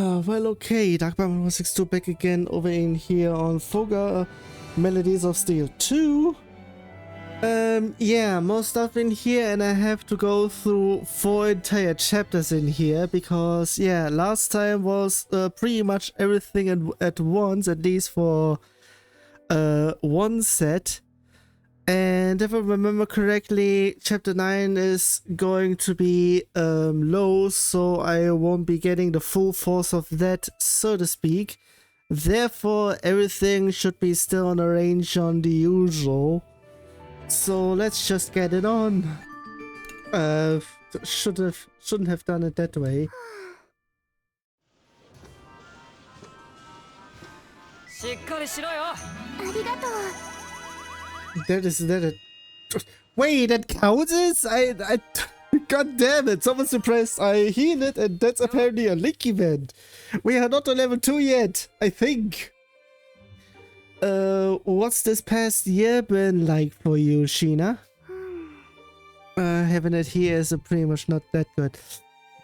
Well, okay, DD.MM.YYYY back again over in here on Fuga, Melodies of Steel 2. Yeah, more stuff in here, and I have to go through 4 entire chapters in here because, yeah, last time was pretty much everything at once, at least for one set. And if I remember correctly, chapter 9 is going to be low, so I won't be getting the full force of that, so to speak. Therefore, everything should be still on a range on the usual. So let's just get it on. Shouldn't have done it that way. That. Wait, that counts? God damn it! Someone's impressed. I heal it, and that's apparently a link event. We are not on level 2 yet, I think. What's this past year been like for you, Sheena? Having it here is pretty much not that good.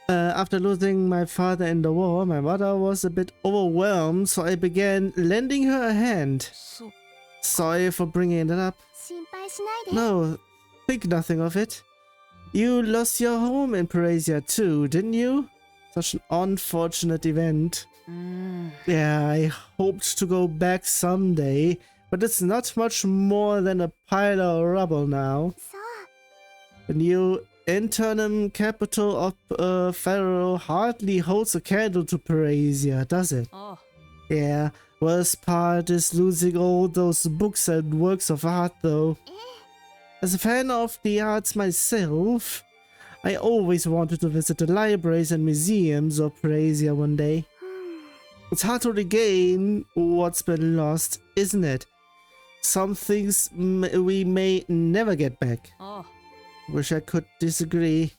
After losing my father in the war, my mother was a bit overwhelmed, so I began lending her a hand. Sorry for bringing it up. No, think nothing of it. You lost your home in Parasia too, didn't you? Such an unfortunate event. Yeah, I hoped to go back someday, but it's not much more than a pile of rubble now. The new interim capital of Pharaoh hardly holds a candle to Parasia, does it? Yeah, worst part is losing all those books and works of art though. As a fan of the arts myself, I always wanted to visit the libraries and museums of Parasia one day. It's hard to regain what's been lost, isn't it? Some things we may never get back. Wish I could disagree.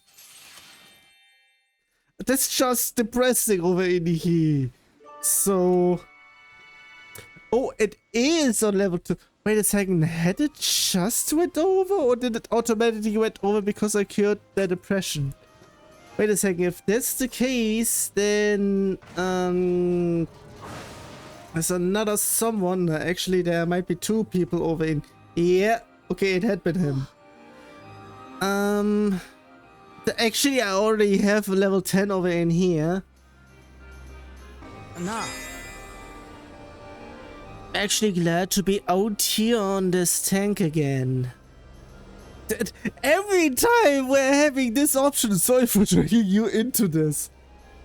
That's just depressing over in here. So... Oh, it is on level 2. Wait a second, had it just went over? Or did it automatically went over because I cured the depression? Wait a second, if that's the case, then... there's another someone. Actually, there might be 2 people over in... Yeah, okay, it had been him. Actually, I already have a level 10 over in here. Actually glad to be out here on this tank again. Every time we're having this option, sorry for dragging you into this.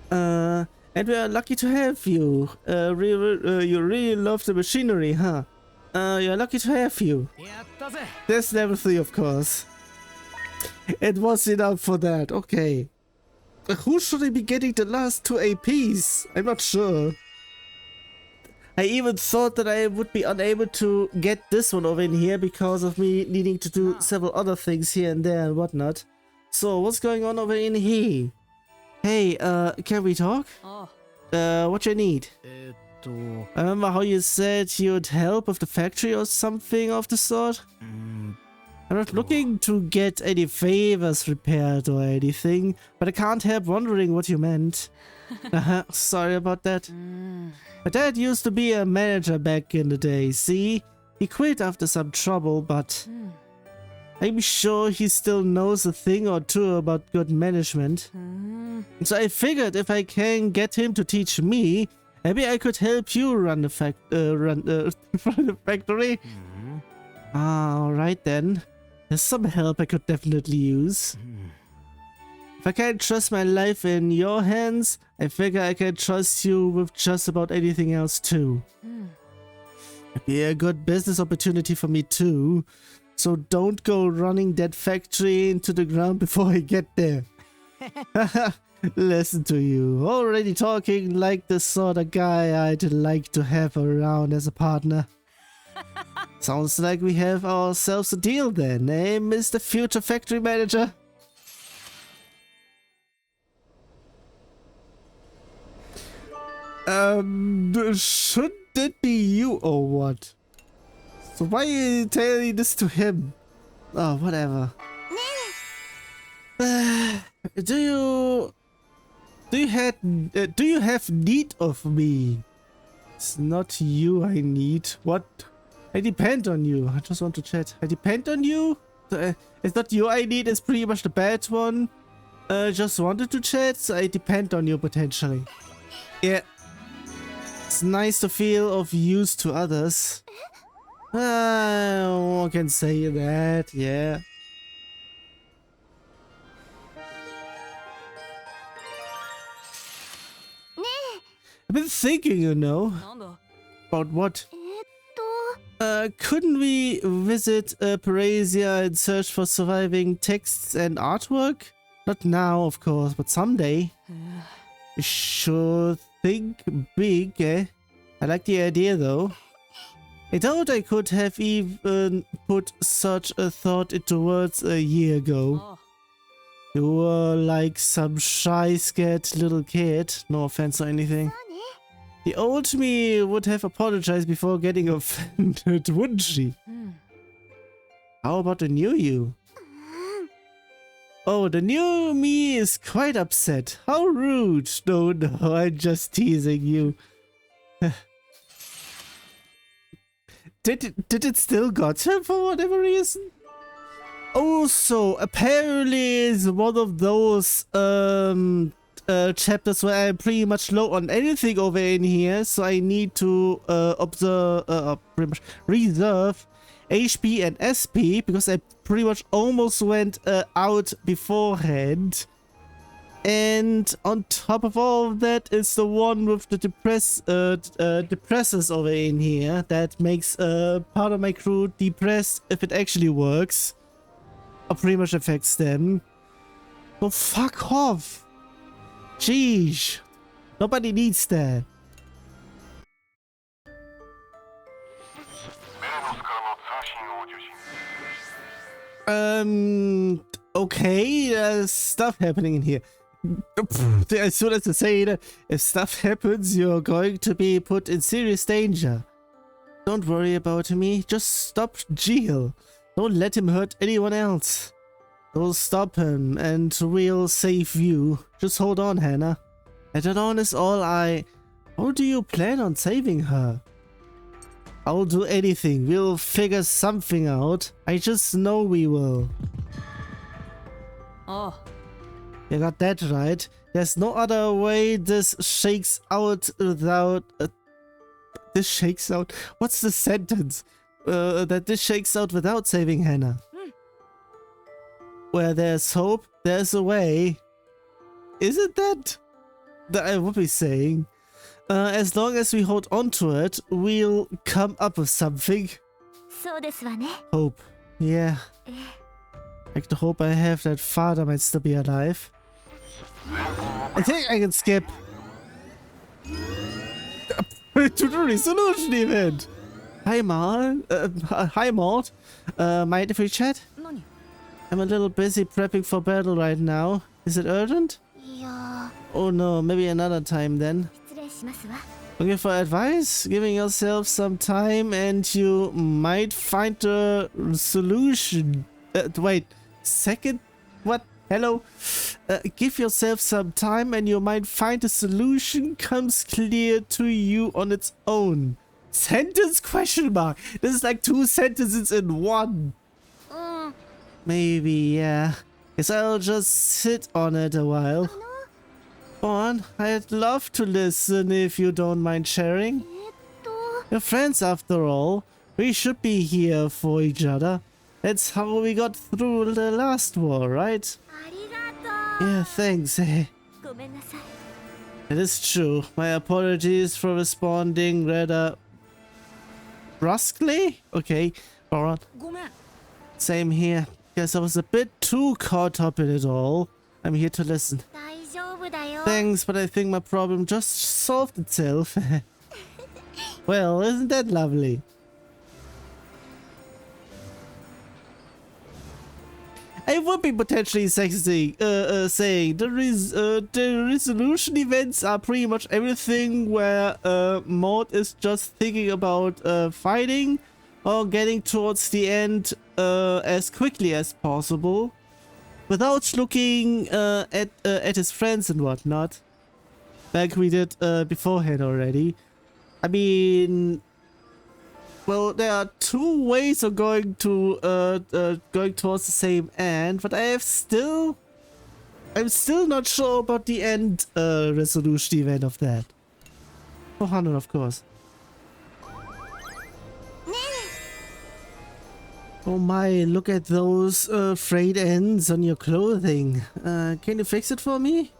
And we are lucky to have you. You really love the machinery, huh? You're lucky to have you. There's level 3, of course. It was enough for that, okay. Who should I be getting the last 2 APs? I'm not sure. I even thought that I would be unable to get this one over in here because of me needing to do several other things here and there and whatnot. So, what's going on over in here? Hey, can we talk? What you need? I remember how you said you'd help with the factory or something of the sort? I'm not looking to get any favors repaired or anything, but I can't help wondering what you meant. Sorry about that. My dad used to be a manager back in the day, see? He quit after some trouble, but I'm sure he still knows a thing or 2 about good management. So I figured if I can get him to teach me, maybe I could help you run the factory. Alright then. There's some help I could definitely use. If I can't trust my life in your hands, I figure I can trust you with just about anything else too. It'd be a good business opportunity for me too. So don't go running that factory into the ground before I get there. Listen to you. Already talking like the sort of guy I'd like to have around as a partner. Sounds like we have ourselves a deal then, eh, Mr. Future Factory Manager? Shouldn't it be you or what? So why are you telling this to him? Oh, whatever. Do Do you have need of me? It's not you I need. What? I depend on you. I just want to chat. I depend on you? It's not you I need, it's pretty much the bad one. Just wanted to chat, so I depend on you potentially. Yeah. It's nice to feel of use to others. One can say that, yeah. I've been thinking, you know. About what? Couldn't we visit Parasia and search for surviving texts and artwork? Not now, of course, but someday. We should think big, eh? I like the idea, though. I doubt I could have even put such a thought into words a year ago. You were like some shy, scared little kid. No offense or anything. The old me would have apologized before getting offended, wouldn't she? How about the new you? Oh, the new me is quite upset. How rude. No, I'm just teasing you. Did it still got him for whatever reason? Also, apparently it's one of those chapters where I'm pretty much low on anything over in here, so I need to pretty much reserve HP and SP because I pretty much almost went out beforehand. And on top of all of that is the one with the depressors over in here that makes part of my crew depressed if it actually works. Or pretty much affects them. So fuck off. Jeez. Nobody needs that. Okay, there's stuff happening in here. As soon as I say that, if stuff happens, you're going to be put in serious danger. Don't worry about me, just stop Gil. Don't let him hurt anyone else. Don't stop him, and we'll save you. Just hold on, Hannah. That on is all I... How do you plan on saving her? I'll do anything. We'll figure something out. I just know we will. Oh. You got that right. There's no other way this shakes out without... this shakes out... What's the sentence? That this shakes out without saving Hannah. Where there's hope, there's a way. Isn't that I would be saying? As long as we hold on to it, we'll come up with something. Hope. Yeah. Like the hope I have that father might still be alive. I think I can skip to the resolution event. Hi, Maud. Hi, Maud. Mind if we chat? I'm a little busy prepping for battle right now. Is it urgent? Oh no, maybe another time then. Looking for advice? Giving yourself some time and you might find a solution. Wait, second? What? Hello? Give yourself some time and you might find a solution comes clear to you on its own. Sentence question mark. This is like 2 sentences in one. Maybe, yeah. Guess I'll just sit on it a while. Go on, I'd love to listen if you don't mind sharing. We're friends after all. We should be here for each other. That's how we got through the last war, right? Yeah, thanks. It is true. My apologies for responding rather brusquely. Okay, alright. Same here. Guess I was a bit too caught up in it all. I'm here to listen. Thanks, but I think my problem just solved itself. Well, isn't that lovely? I would be potentially saying the resolution events are pretty much everything where Maud is just thinking about fighting or getting towards the end as quickly as possible without looking at his friends and whatnot. like we did beforehand already. I mean, well, there are two ways of going to going towards the same end, but I'm still not sure about the end resolution event of that. 400, of course. Oh my, look at those frayed ends on your clothing. Can you fix it for me?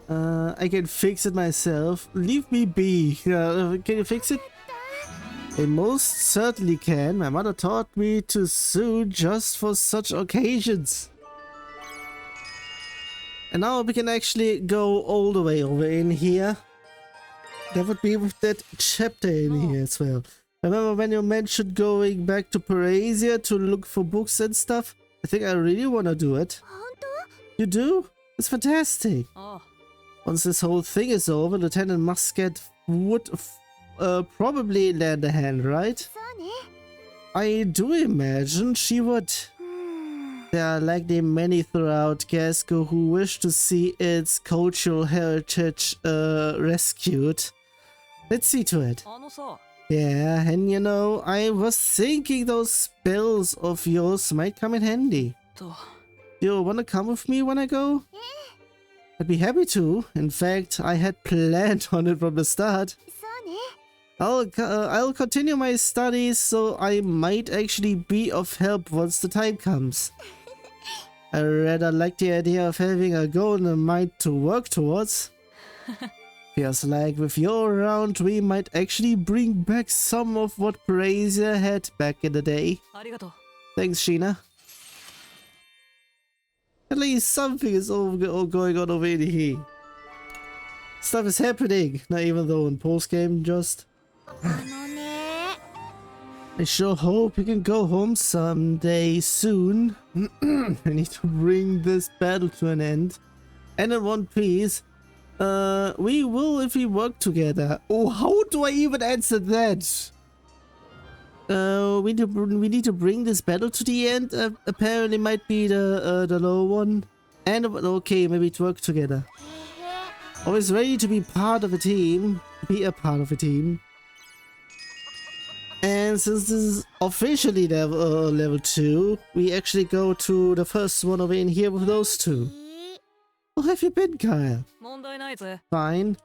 I can fix it myself. Leave me be. Can you fix it? I most certainly can. My mother taught me to sew just for such occasions. And now we can actually go all the way over in here. That would be with that chapter in here as well. Remember when you mentioned going back to Parasia to look for books and stuff? I think I really want to do it. You do? It's fantastic. Once this whole thing is over, Lieutenant Muscat would probably lend a hand, right? I do imagine she would. There are likely many throughout Gasco who wish to see its cultural heritage rescued. Let's see to it. Yeah, and you know, I was thinking those spells of yours might come in handy. You wanna come with me when I go? I'd be happy to. In fact, I had planned on it from the start. I'll continue my studies, so I might actually be of help once the time comes. I rather like the idea of having a goal in mind to work towards. Feels like with you around, we might actually bring back some of what Parasia had back in the day. Thanks, Sheena. At least something is all going on over here. Stuff is happening, not even though in post-game just. I sure hope we can go home someday soon. I need to bring this battle to an end. And in one piece. We will if we work together. Oh, how do I even answer that? We need to bring this battle to the end. Apparently might be the low one. And okay, maybe to work together. Always ready to be part of a team. Be a part of a team. And since this is officially level 2, we actually go to the first one over in here with those two. How have you been, Kyle? Fine.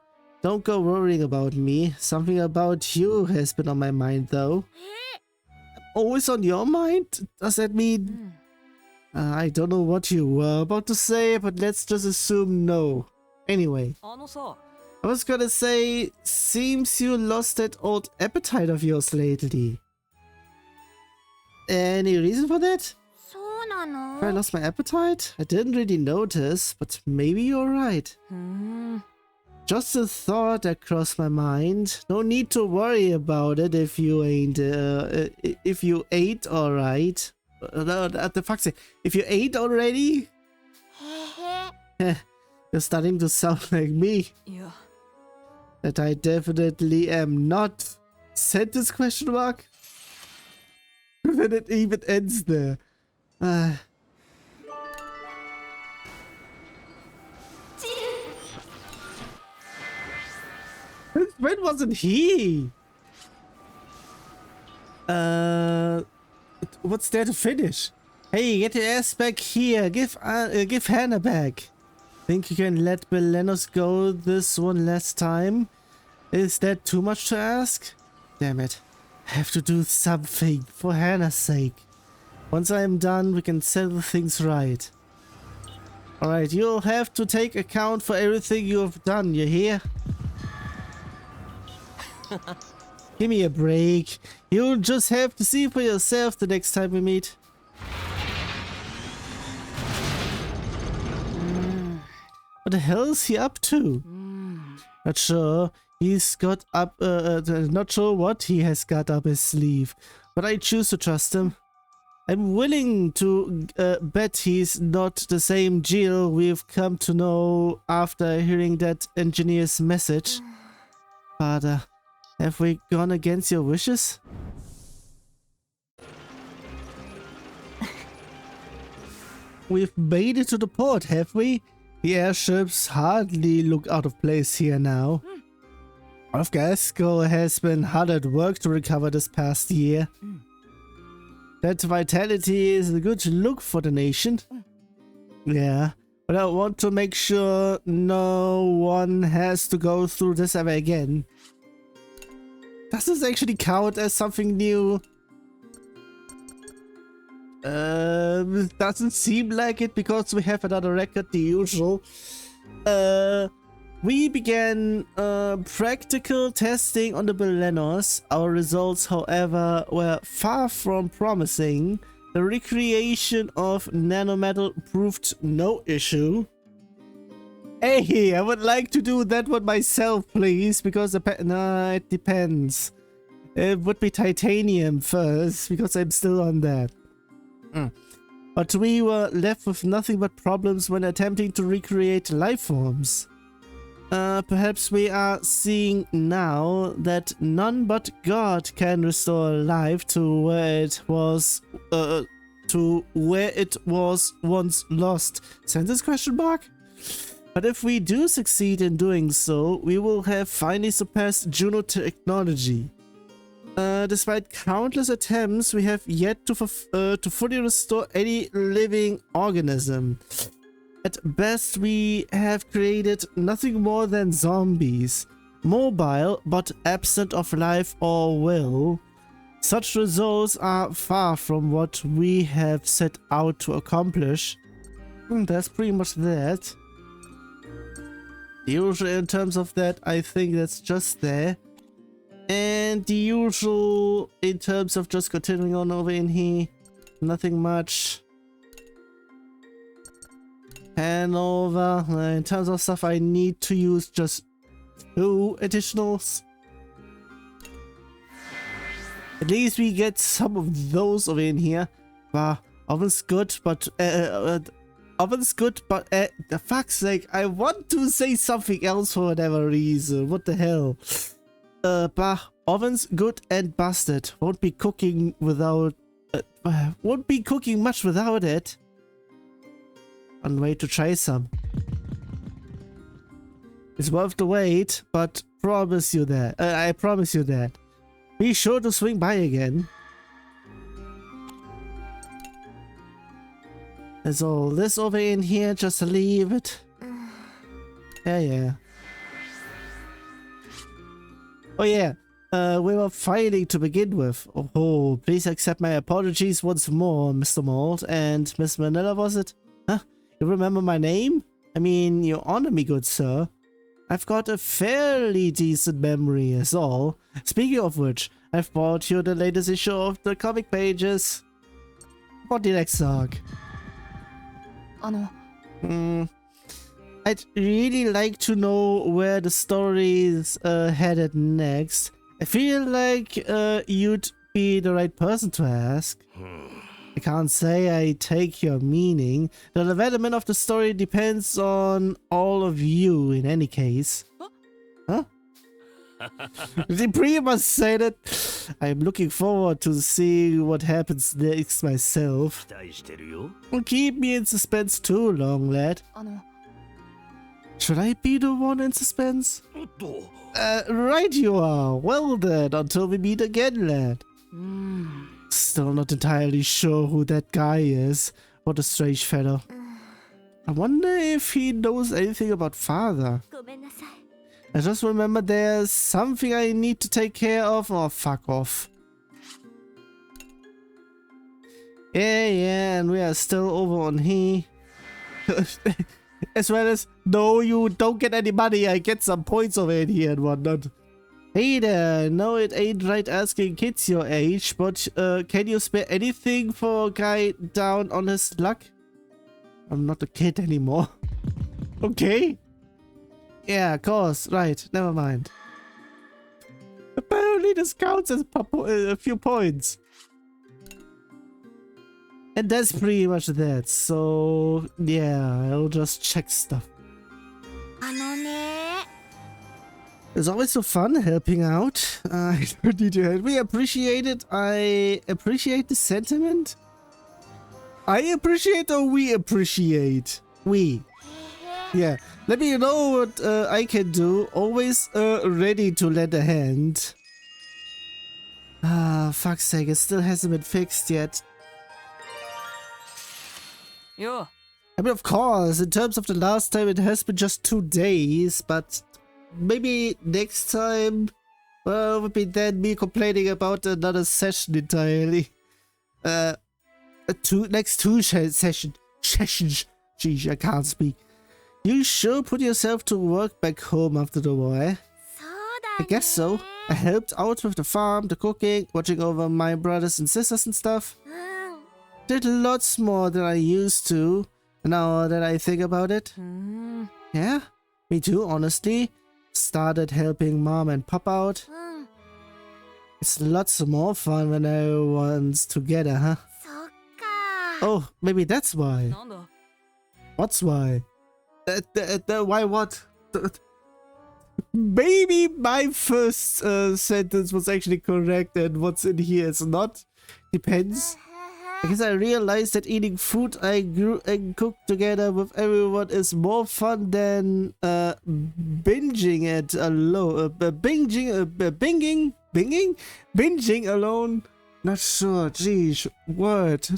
Don't go worrying about me. Something about you has been on my mind, though. Always on your mind? Does that mean... I don't know what you were about to say, but let's just assume no. Anyway. I was gonna say, seems you lost that old appetite of yours lately. Any reason for that? I lost my appetite? I didn't really notice, but maybe you're right. Just a thought that crossed my mind. No need to worry about it if you ain't, if you ate alright. The fuck's sake, if you ate already? You're starting to sound like me. Yeah. That I definitely am not. Sentence question mark? Then it even ends there. When wasn't he? What's there to finish? Hey, get your ass back here. Give Hannah back. Think you can let Belenos go this one last time? Is that too much to ask? Damn it. I have to do something for Hannah's sake. Once I am done, we can settle things right. Alright, you'll have to take account for everything you have done, you hear? Give me a break. You'll just have to see for yourself the next time we meet. What the hell is he up to? Not sure. He's got up, not sure what he has got up his sleeve, but I choose to trust him. I'm willing to bet he's not the same Jill we've come to know after hearing that engineer's message. Father, have we gone against your wishes? We've made it to the port, have we? The airships hardly look out of place here now. Gasco has been hard at work to recover this past year. That vitality is a good look for the nation. Yeah, but I want to make sure no one has to go through this ever again. Does this actually count as something new? Doesn't seem like it because we have another record, the usual. We began practical testing on the Balenos. Our results, however, were far from promising. The recreation of nanometal proved no issue. Hey, I would like to do that one myself, please, because no, it depends. It would be titanium first, because I'm still on that. But we were left with nothing but problems when attempting to recreate life forms. Perhaps we are seeing now that none but God can restore life to where it was once lost. Sentence question mark? But if we do succeed in doing so, we will have finally surpassed Juno technology. Despite countless attempts, we have yet to fully restore any living organism. At best, we have created nothing more than zombies, mobile but absent of life or will. Such results are far from what we have set out to accomplish. That's pretty much that. The usual in terms of that, I think that's just there. And the usual in terms of just continuing on over in here, nothing much. And over in terms of stuff I need to use just 2 additionals. At least we get some of those over in here. Oven's good, but the fuck's sake, I want to say something else for whatever reason. What the hell? Oven's good and busted. Won't be cooking much without it. On the way to try some. It's worth the wait, but promise you that. I promise you that. Be sure to swing by again. There's all this over in here, just leave it. Yeah. Oh yeah, we were fighting to begin with. Oh, please accept my apologies once more, Mr. Malt and Miss Manila, was it? Huh? You remember my name? I mean, you honor me, good sir. I've got a fairly decent memory is all. Speaking of which, I've brought you the latest issue of the comic pages. What the next arc? I'd really like to know where the story's headed next. I feel like you'd be the right person to ask. I can't say I take your meaning. The development of the story depends on all of you in any case. Huh? They pretty much said it. I'm looking forward to seeing what happens next myself. Don't keep me in suspense too long, lad. Should I be the one in suspense? Right you are. Well then, until we meet again, lad. Still not entirely sure who that guy is. What a strange fellow. I wonder if he knows anything about father. I just remember there's something I need to take care of. Oh, fuck off. Yeah, and we are still over on here. As well as, no, you don't get any money. I get some points over in here and whatnot. Hey there, no, it ain't right asking kids your age, but can you spare anything for a guy down on his luck? I'm not a kid anymore. Okay. Yeah, of course. Right, never mind. Apparently this counts as a few points. And that's pretty much that. So, yeah, I'll just check stuff. It's always so fun helping out. I don't need to help. We appreciate it. I appreciate the sentiment. I appreciate or we appreciate? We. Yeah, let me know what I can do. Always ready to lend a hand. Ah, fuck's sake, it still hasn't been fixed yet. Yo. I mean, of course, in terms of the last time, it has been just 2 days, but maybe next time, well, would be then me complaining about another session entirely. Next two sessions. Geez, I can't speak. You sure put yourself to work back home after the war, eh? I guess so. I helped out with the farm, the cooking, watching over my brothers and sisters and stuff. Did lots more than I used to, now that I think about it. Yeah, me too, honestly. Started helping mom and pop out. It's lots more fun when everyone's together, huh? Oh, maybe that's why. What's why? Why what? Maybe my first sentence was actually correct and what's in here is not. Depends. I guess I realized that eating food I grew and cooked together with everyone is more fun than binging it alone. Binging alone. Not sure. Geez, what?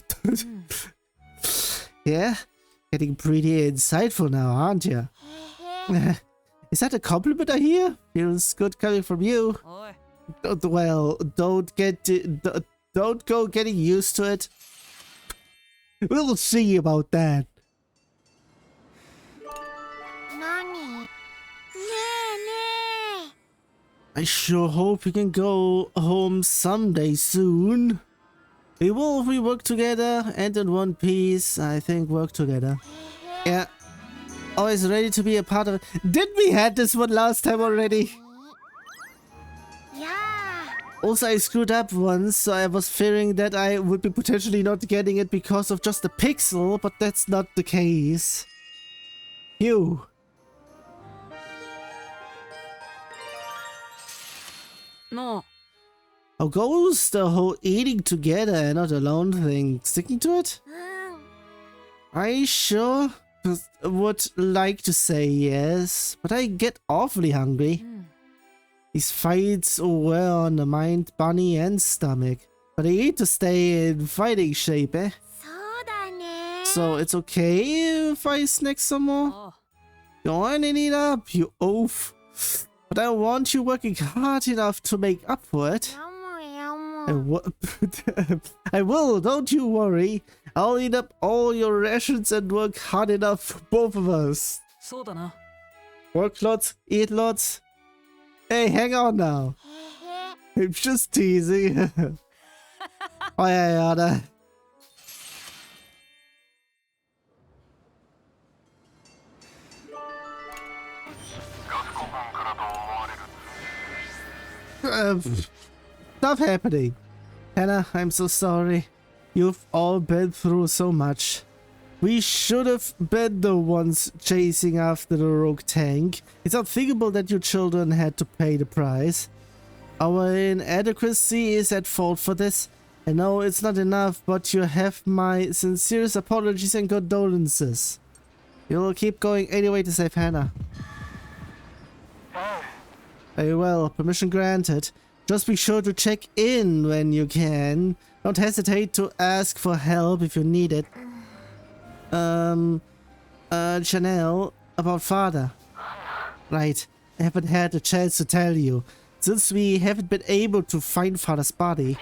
Yeah, getting pretty insightful now, aren't you? Is that a compliment I hear? Feels good coming from you. Well, don't go getting used to it. We'll see about that. I sure hope we can go home someday soon. We will if we work together and in one piece. I think work together. Yeah. Always ready to be a part of it. Didn't we had this one last time already? Also, I screwed up once, so I was fearing that I would be potentially not getting it because of just a pixel, but that's not the case. Phew. No. How goes the whole eating together and not alone thing? Sticking to it? I sure would like to say yes, but I get awfully hungry. These fights were on the mind, body, and stomach. But I need to stay in fighting shape, eh? So it's okay if I snack some more? Go on and eat up, you oaf. But I want you working hard enough to make up for it. I will, don't you worry. I'll eat up all your rations and work hard enough for both of us. Work lots, eat lots. Hey, hang on now. I'm just teasing. Oh yeah. Stuff happening. Hannah, I'm so sorry. You've all been through so much. We should have been the ones chasing after the rogue tank. It's unthinkable that you children had to pay the price. Our inadequacy is at fault for this. I know it's not enough, but you have my sincerest apologies and condolences. You'll keep going anyway to save Hannah. Very well, permission granted. Just be sure to check in when you can. Don't hesitate to ask for help if you need it. Chanel, about father. Right, I haven't had a chance to tell you, since we haven't been able to find father's body.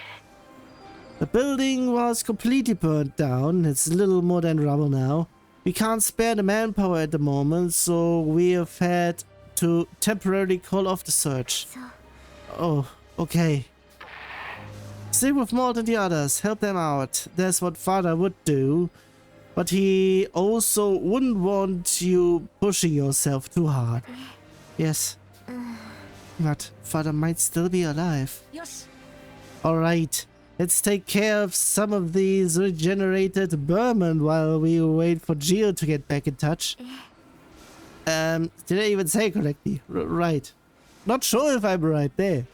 The building was completely burnt down. It's little more than rubble now. We can't spare the manpower at the moment, so we have had to temporarily call off the search. Oh, okay. Stay with more than the others. Help them out. That's what father would do. But he also wouldn't want you pushing yourself too hard. Yes. But father might still be alive. Yes. Alright. Let's take care of some of these regenerated Burman while we wait for Gio to get back in touch. Did I even say it correctly? Right. Not sure if I'm right there.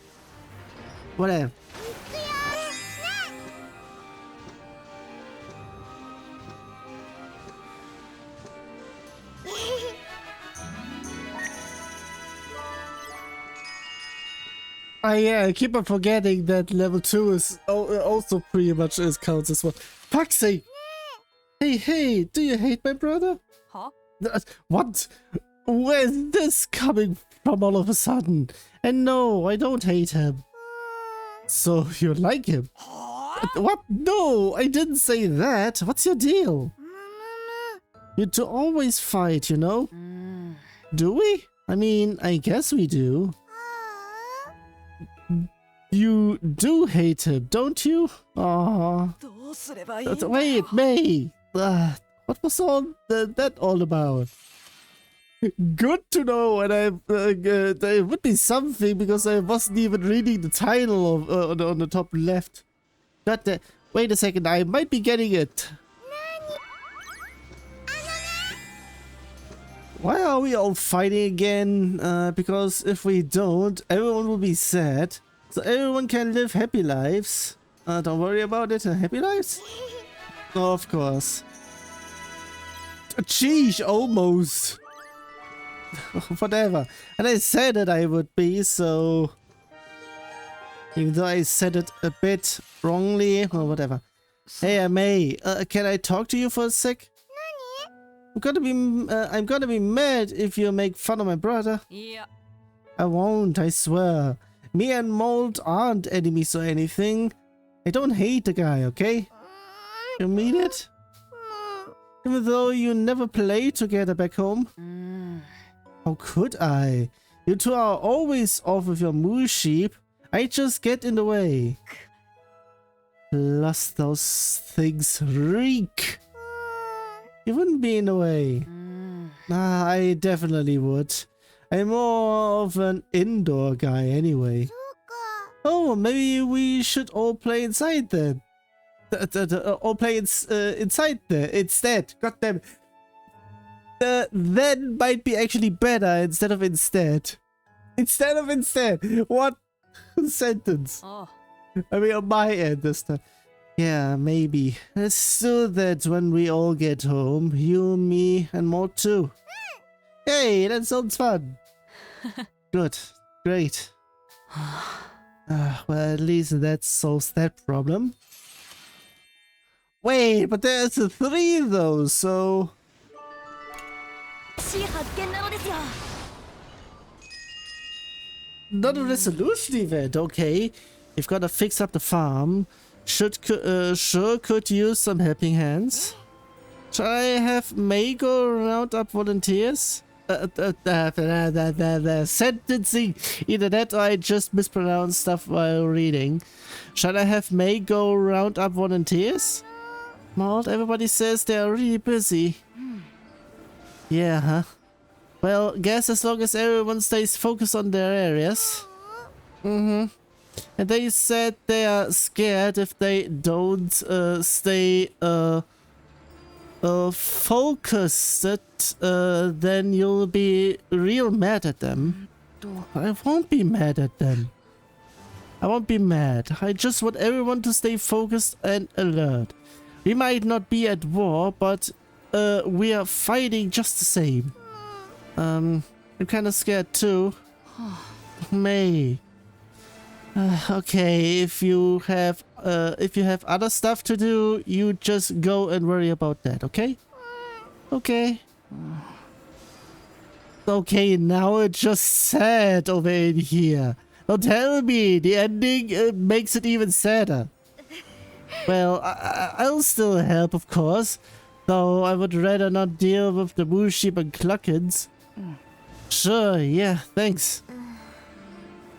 Whatever. Yeah, I keep on forgetting that level 2 is also pretty much counts as well. Fuck's sake! Hey, do you hate my brother? Huh? What? Where's this coming from all of a sudden? And no, I don't hate him. So you like him? What? No, I didn't say that. What's your deal? You two always fight, you know? Do we? I mean, I guess we do. You do hate him, don't you? Aww. Wait, May! What was that all about? Good to know, and there would be something because I wasn't even reading the title of on the top left. Wait a second, I might be getting it. Why are we all fighting again? Because if we don't, everyone will be sad. So everyone can live happy lives. Don't worry about it. Happy lives? No, of course. Sheesh, almost. Whatever. And I said that I would be, so... Even though I said it a bit wrongly, or whatever. Hey, May, can I talk to you for a sec? I'm gonna be mad if you make fun of my brother. Yeah. I won't, I swear. Me and Mold aren't enemies or anything. I don't hate the guy, okay? You mean it? Even though you never played together back home? How could I? You two are always off with your moose sheep. I just get in the way. Plus those things reek. You wouldn't be in the way. Nah, I definitely would. I'm more of an indoor guy anyway. Oh, maybe we should all play inside then. All play inside there instead. God damn it. Then might be actually better instead of instead. Instead of instead. What sentence? Oh. I mean, on my end this time. Yeah, maybe. Let's do that when we all get home. You, me, and more too. Hey, that sounds fun. Good. Great. Well, at least that solves that problem. Wait, but there's a 3 though, so... Not a resolution event, okay. You've got to fix up the farm. Sure could use some helping hands. Shall I have May go round up volunteers? Sentencing. Either that or I just mispronounced stuff while reading. Shall I have May go round up volunteers? Maud, everybody says they are really busy. Yeah, huh? Well, guess as long as everyone stays focused on their areas. And they said they are scared if they don't stay focused, then you'll be real mad at them. I won't be mad at them. I won't be mad. I just want everyone to stay focused and alert. We might not be at war, but we are fighting just the same. I'm kind of scared too. May. Okay, if you have other stuff to do, you just go and worry about that, okay? Okay. Okay, now it's just sad over in here. Don't tell me the ending makes it even sadder. Well, I'll still help, of course, though I would rather not deal with the moose sheep and cluckins. Sure, yeah, thanks.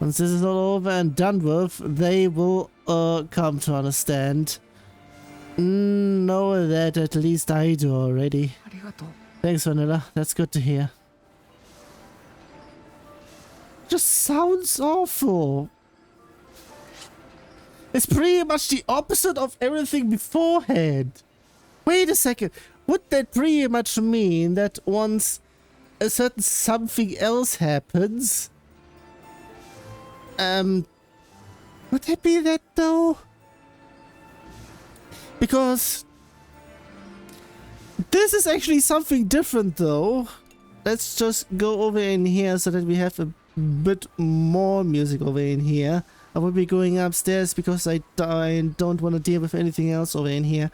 Once this is all over and done with, they will come to understand. Know that at least I do already. Thanks, Vanilla. That's good to hear. Just sounds awful. It's pretty much the opposite of everything beforehand. Wait a second. Would that pretty much mean that once a certain something else happens... would that be that though? Because this is actually something different though. let's just go over in here so that we have a bit more music over in here. I will be going upstairs because I don't want to deal with anything else over in here.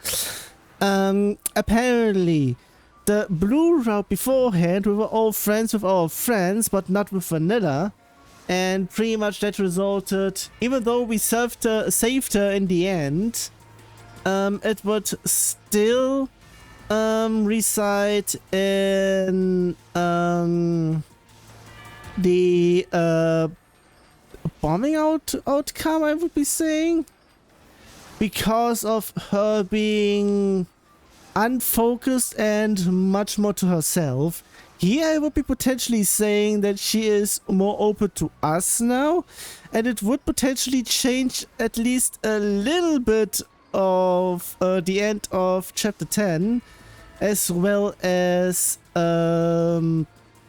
Apparently, the blue route beforehand, we were all friends with our friends, but not with Vanilla. And pretty much that resulted, even though we saved her in the end, it would still reside in the bombing outcome, I would be saying, because of her being unfocused and much more to herself. Here I would be potentially saying that she is more open to us now, and it would potentially change at least a little bit of the end of chapter 10, as well as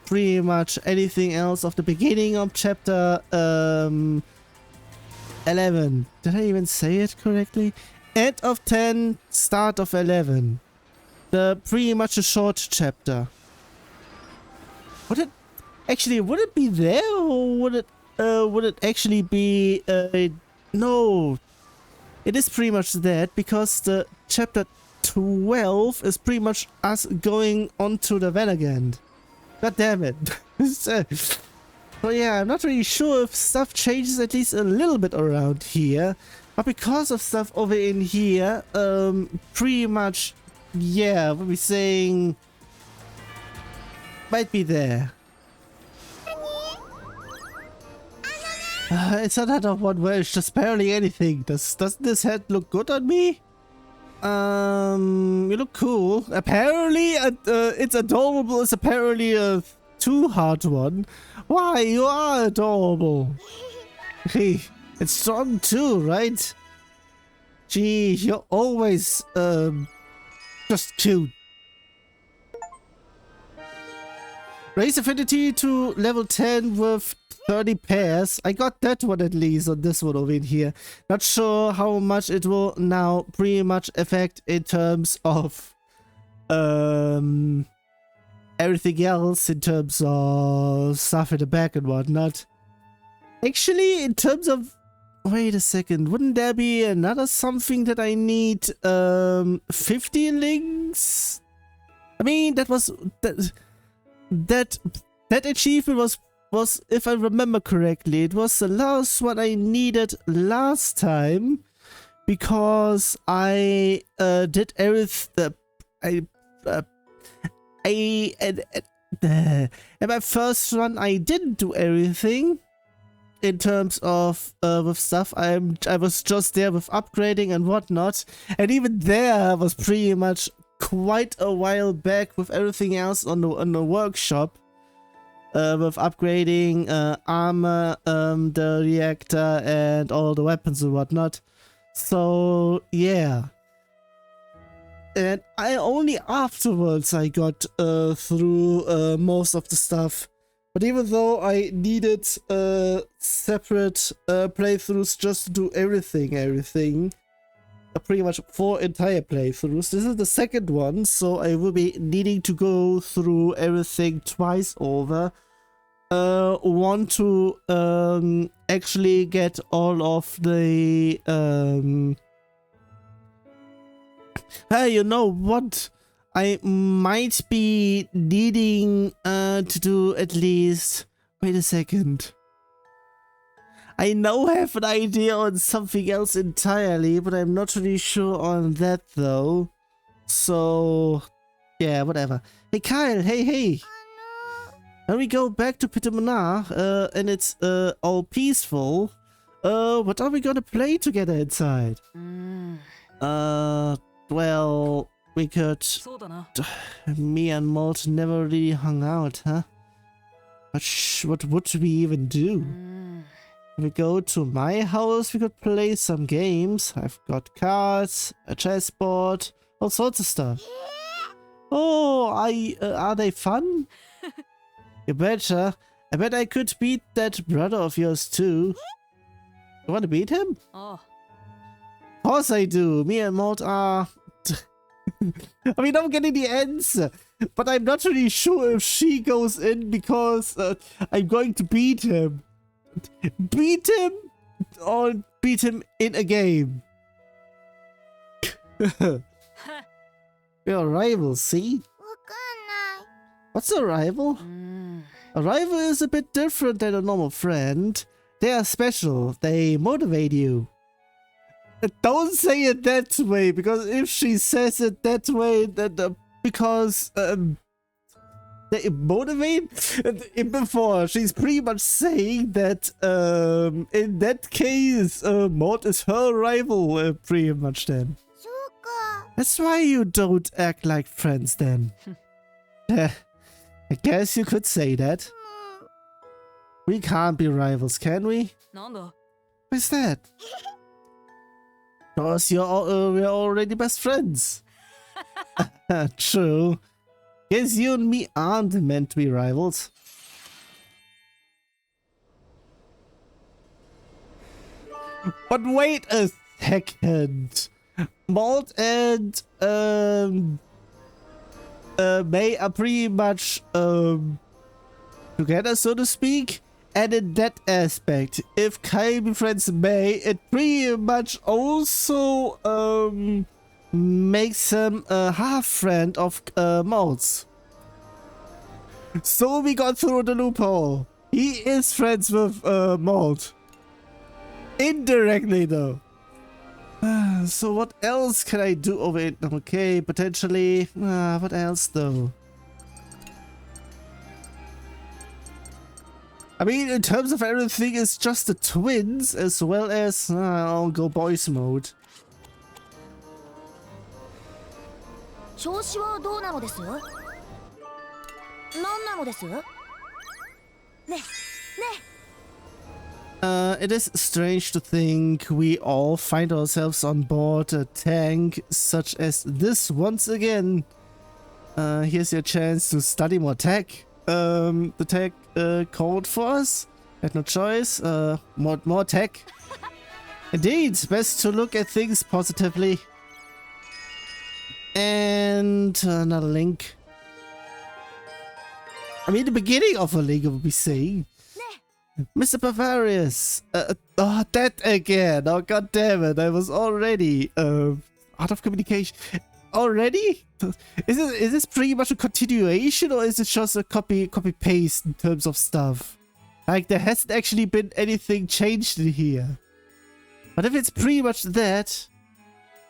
pretty much anything else of the beginning of chapter 11. Did I even say it correctly? End of 10, start of 11. Pretty much a short chapter. Would it be there, or would it actually be no, it is pretty much that, because the chapter 12 is pretty much us going onto the van again. God damn it. So yeah, I'm not really sure if stuff changes at least a little bit around here, but because of stuff over in here, pretty much, yeah, we'll be saying might be there. It's another one where it's just barely anything. Doesn't this head look good on me? You look cool. Apparently, it's adorable. It's apparently a too hard one. Why, you are adorable. Hey, it's strong too, right? Gee, you're always, just cute. Raise affinity to level 10 with 30 pairs. I got that one at least on this one over in here. Not sure how much it will now pretty much affect in terms of everything else, in terms of stuff in the back and whatnot. Actually, in terms of, wait a second, wouldn't there be another something that I need 50 links? I mean, that was that achievement was, if I remember correctly, it was the last one I needed last time, because I did everything. In my first run, I didn't do everything in terms of with stuff. I was just there with upgrading and whatnot, and even there I was pretty much quite a while back with everything else on the workshop, with upgrading armor, the reactor, and all the weapons and whatnot. So yeah, and I only afterwards I got through most of the stuff. But even though I needed separate playthroughs just to do everything, pretty much 4 entire playthroughs. This is the second one, so I will be needing to go through everything twice over. Want to actually get all of the hey, you know what? I might be needing to do at least, wait a second. I now have an idea on something else entirely, but I'm not really sure on that though. So yeah, whatever. Hey Kyle, hey. When we go back to Pitamana, and it's all peaceful, what are we gonna play together inside? Well, we could... Me and Malt never really hung out, huh? What would we even do? We go to my house, we could play some games. I've got cards, a chessboard, all sorts of stuff. Oh, are they fun? You betcha. I bet I could beat that brother of yours too. You want to beat him? Oh. Of course I do. Me and Malt are... I mean, I'm getting the answer. But I'm not really sure if she goes in because I'm going to beat him. Beat him or beat him in a game. We're rivals, see? What's a rival? A rival is a bit different than a normal friend. They are special. They motivate you. Don't say it that way, because if she says it that way, that because they motivate before, she's pretty much saying that in that case, Maud is her rival, pretty much then. That's why you don't act like friends then. I guess you could say that. We can't be rivals, can we? What's that? Because we're already best friends. True. Guess you and me aren't meant to be rivals. But wait a second. Maud and May are pretty much together, so to speak. And in that aspect, if Kai befriends May, it pretty much also makes him a half-friend of Maud's. So we got through the loophole. He is friends with Maud. Indirectly though. So what else can I do over it? Okay, potentially. What else though? I mean, in terms of everything, it's just the twins, as well as I'll go boys mode. It is strange to think we all find ourselves on board a tank such as this once again. Here's your chance to study more tech. The tech code for us. Had no choice. More tech. Indeed, best to look at things positively. And another link. I mean, the beginning of a link I would be saying. Mr. Bavarius. That again. Oh, god damn it. I was already out of communication. Already? Is this pretty much a continuation, or is it just a copy paste in terms of stuff? Like, there hasn't actually been anything changed in here. But if it's pretty much that...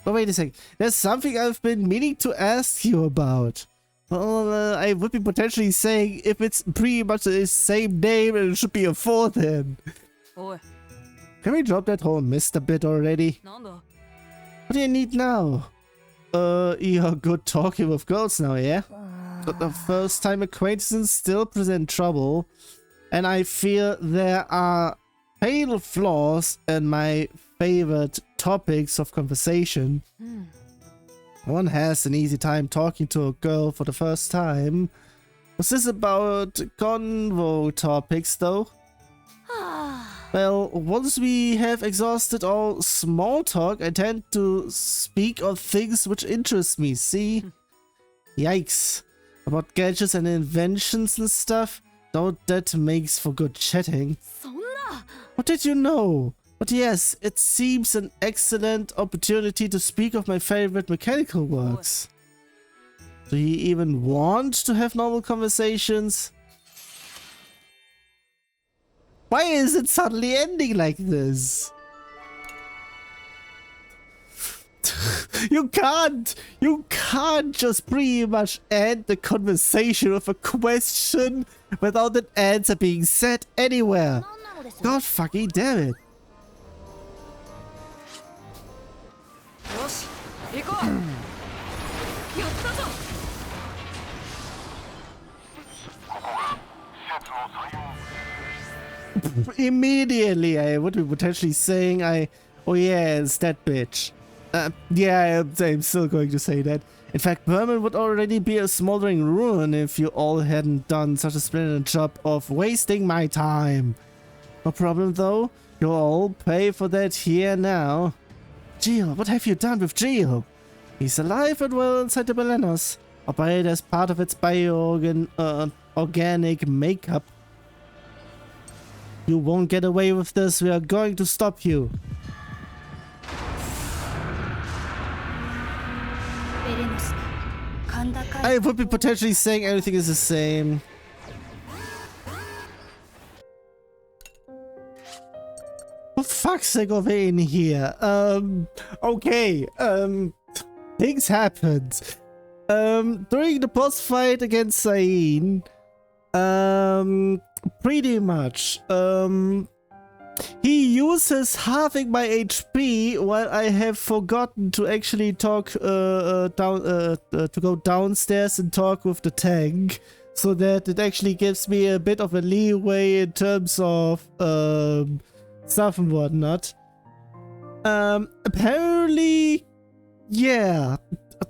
Oh, wait a second. There's something I've been meaning to ask you about. Well, I would be potentially saying if it's pretty much the same name, it should be a 4 then. Can we drop that whole Mr. bit already? What do you need now? You're good talking with girls now, yeah? But the first time acquaintances still present trouble, and I fear there are fatal flaws in my favorite topics of conversation. One has an easy time talking to a girl for the first time. Was this about convo topics though? Well, once we have exhausted all small talk, I tend to speak of things which interest me, see? Yikes. About gadgets and inventions and stuff? Though that makes for good chatting. What did you know? But yes, it seems an excellent opportunity to speak of my favorite mechanical works. Do you even want to have normal conversations? Why is it suddenly ending like this? You can't just pretty much end the conversation with a question without an answer being said anywhere. God fucking damn it. Immediately I would be potentially saying oh yeah, it's that bitch. Yeah, I'm still going to say that. In fact, Berman would already be a smoldering ruin if you all hadn't done such a splendid job of wasting my time. No problem though, you'll all pay for that here now. Gio, what have you done with Gio? He's alive and well inside the Balenos. albeit as part of its organic makeup. You won't get away with this. We are going to stop you. I would be potentially saying everything is the same. For fuck's sake, over in here. Okay. Things happened. During the boss fight against Zain, pretty much, he uses halving my HP while I have forgotten to actually talk, to go downstairs and talk with the tank, so that it actually gives me a bit of a leeway in terms of, stuff and whatnot. Apparently, yeah,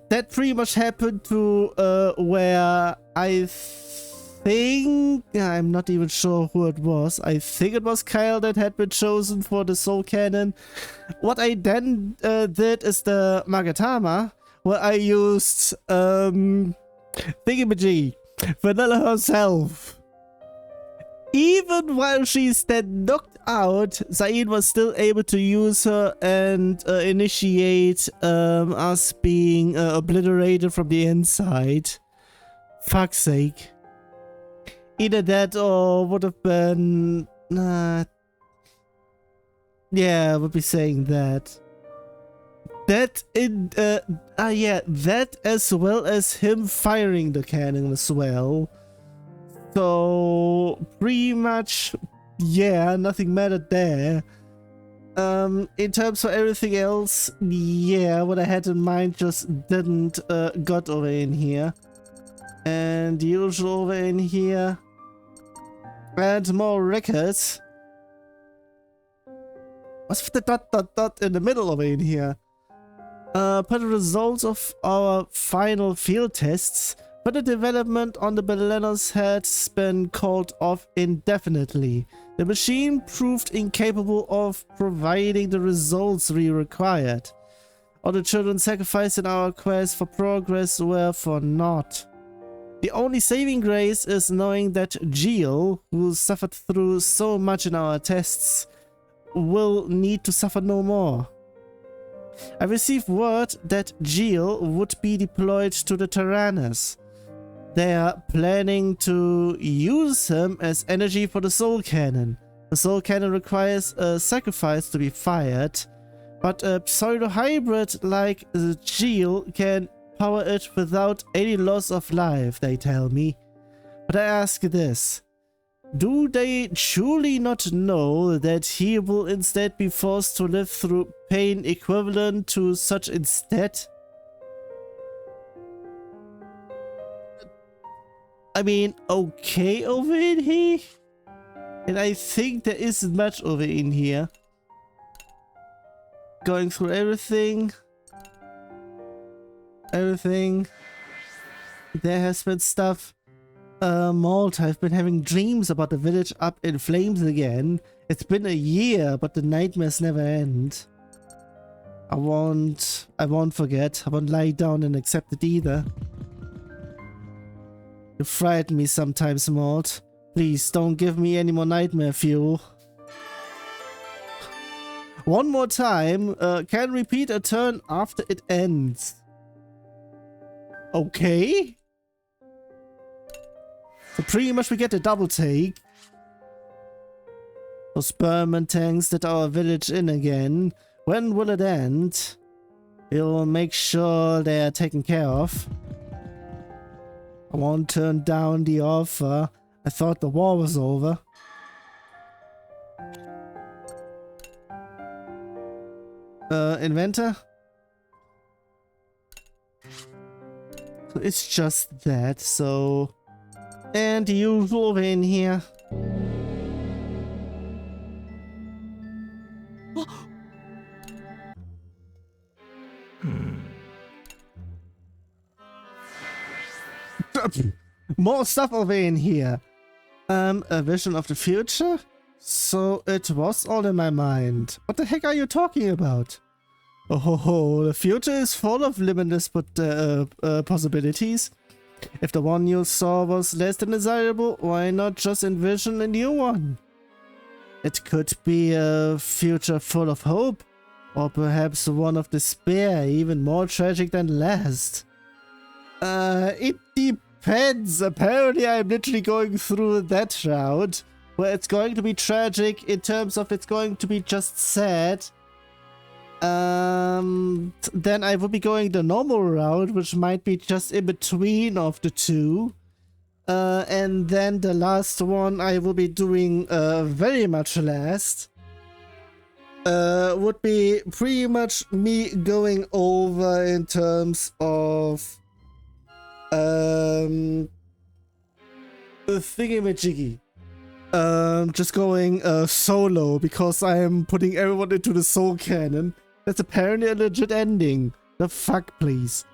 that pretty much happened to, where I think, I'm not even sure who it was. I think it was Kyle that had been chosen for the soul cannon. What I then did is the Magatama, where I used Thingamajig, Vanilla herself. Even while she's then knocked out, Zain was still able to use her and initiate us being obliterated from the inside. Fuck's sake. Either that or would have been... yeah, I would be saying that. That as well as him firing the cannon as well. So, pretty much, yeah, nothing mattered there. In terms of everything else, yeah, what I had in mind just didn't got over in here. And the usual over in here. And more records. What's with the dot in the middle over in here? Per the results of our final field tests, further development on the bananas has been called off indefinitely. The machine proved incapable of providing the results we required. All the children sacrificed in our quest for progress were for naught. The only saving grace is knowing that Jill, who suffered through so much in our tests, will need to suffer no more. I received word that Jill would be deployed to the Tyrannus. They are planning to use him as energy for the soul cannon. The soul cannon requires a sacrifice to be fired, but a pseudo-hybrid like Jill can power it without any loss of life, they tell me. But I ask this, do they truly not know that he will instead be forced to live through pain equivalent to such instead? I mean, okay over in here? And I think there isn't much over in here. Going through everything. There has been stuff. Malta, I've been having dreams about the village up in flames again. It's been a year, but the nightmares never end. I won't forget. I won't lie down and accept it either. You frighten me sometimes, Malt. Please don't give me any more nightmare fuel. One more time. Can repeat a turn after it ends. Okay. So pretty much we get a double take. Those Berman tanks that our village in again. When will it end? We'll make sure they are taken care of. I won't turn down the offer. I thought the war was over. Inventor? So it's just that, so... And the usual over in here. More stuff over in here. A vision of the future? So it was all in my mind. What the heck are you talking about? Oh, the future is full of limitless possibilities. If the one you saw was less than desirable, why not just envision a new one? It could be a future full of hope, or perhaps one of despair, even more tragic than last. It depends. Apparently I'm literally going through that route, where it's going to be tragic in terms of it's going to be just sad. Then I will be going the normal route, which might be just in between of the two. And then the last one I will be doing very much last. Would be pretty much me going over in terms of the thingamajiggy. Just going solo because I am putting everyone into the soul cannon. That's apparently a legit ending. The fuck, please.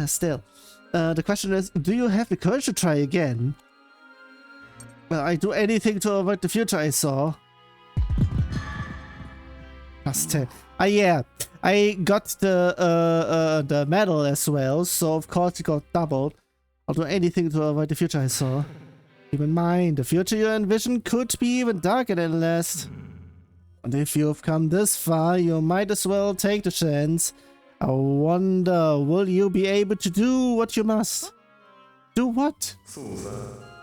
Still. The question is, do you have the courage to try again? Well, I do anything to avoid the future I saw. +10. Yeah. I got the medal as well, so of course it got doubled. I'll do anything to avoid the future I saw. Keep in mind, the future you envision could be even darker than last. And if you've come this far, you might as well take the chance. I wonder, will you be able to do what you must? Do what?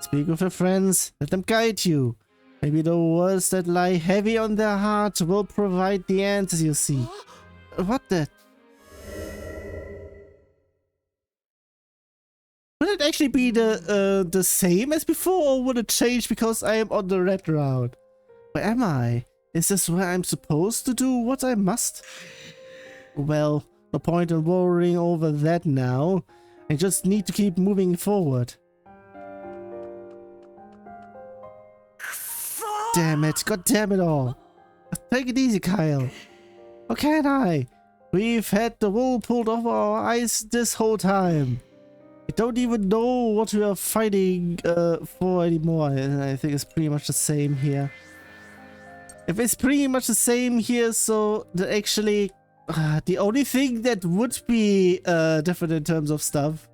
Speak with your friends, let them guide you. Maybe the words that lie heavy on their heart will provide the answers you seek. What the? Would it actually be the same as before, or would it change because I am on the red route? Where am I? Is this where I'm supposed to do what I must? Well, no point in worrying over that now. I just need to keep moving forward. Damn it, god damn it all. Take it easy, Kyle. How can I? We've had the wool pulled off our eyes this whole time. I don't even know what we are fighting for anymore. I think it's pretty much the same here. If it's pretty much the same here, so actually the only thing that would be different in terms of stuff.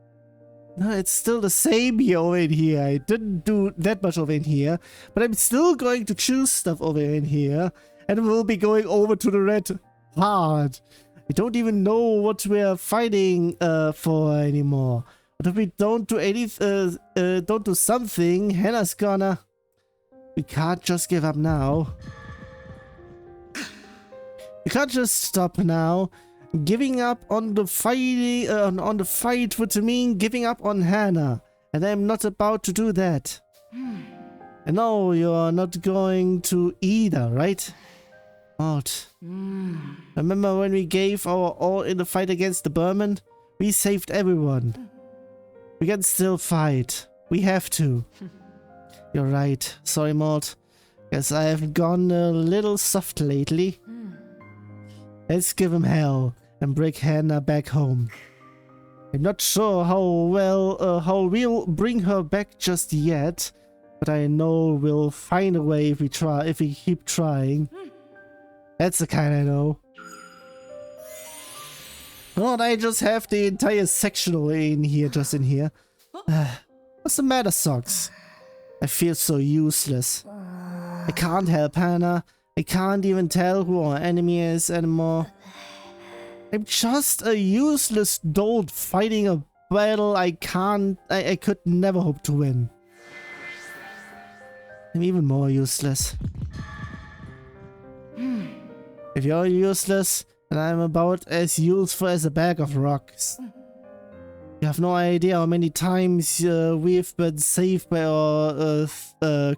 No, it's still the same here over in here. I didn't do that much over in here, but I'm still going to choose stuff over in here, and we'll be going over to the red part. I don't even know what we're fighting for anymore. But if we don't do don't do something, Hannah's gonna. We can't just give up now. We can't just stop now. Giving up on the fight would mean giving up on Hannah, and I'm not about to do that. And no, you're not going to either, right? Maud. Remember when we gave our all in the fight against the Burman? We saved everyone. We can still fight. We have to. You're right. Sorry, Maud. Guess I have gone a little soft lately. Let's give him hell and bring Hannah back home. I'm not sure how we'll bring her back just yet, but I know we'll find a way if we keep trying. That's the kind I know. Don't I just have the entire sectional in here, just in here? What's the matter, Socks? I feel so useless. I can't help Hannah. I can't even tell who our enemy is anymore. I'm just a useless dolt fighting a battle I could never hope to win. I'm even more useless. If you're useless, then I'm about as useful as a bag of rocks. You have no idea how many times we've been saved by our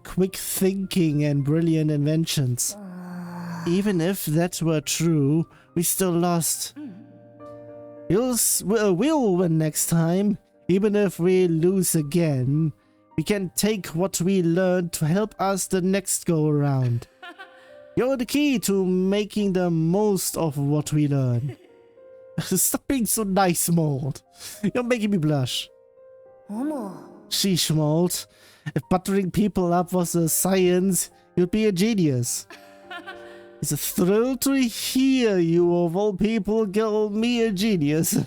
quick thinking and brilliant inventions. Even if that were true, we still lost. We'll win next time. Even if we lose again, we can take what we learned to help us the next go around. You're the key to making the most of what we learn. Stop being so nice, Mold. You're making me blush. Sheesh, Mold. If buttering people up was a science, you'd be a genius. It's a thrill to hear you, of all people, call me a genius.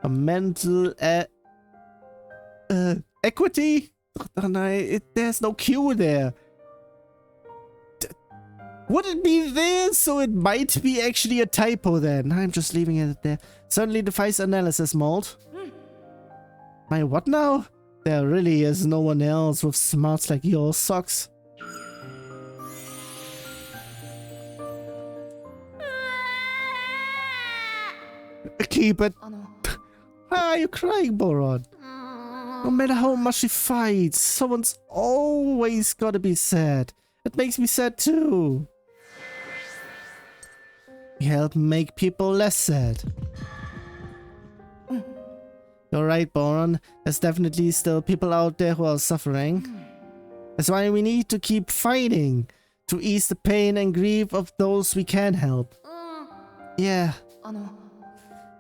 A mental Equity? Oh, no, there's no Q there. Would it be there? So it might be actually a typo then. I'm just leaving it there. Certainly defies analysis, Mold. My what now? There really is no one else with smarts like yours, Socks. Keep it. Why are you crying, Boron? No matter how much she fights, someone's always gotta be sad. It makes me sad too. We help make people less sad. You're right, Boron. There's definitely still people out there who are suffering. That's why we need to keep fighting, to ease the pain and grief of those we can help. Yeah.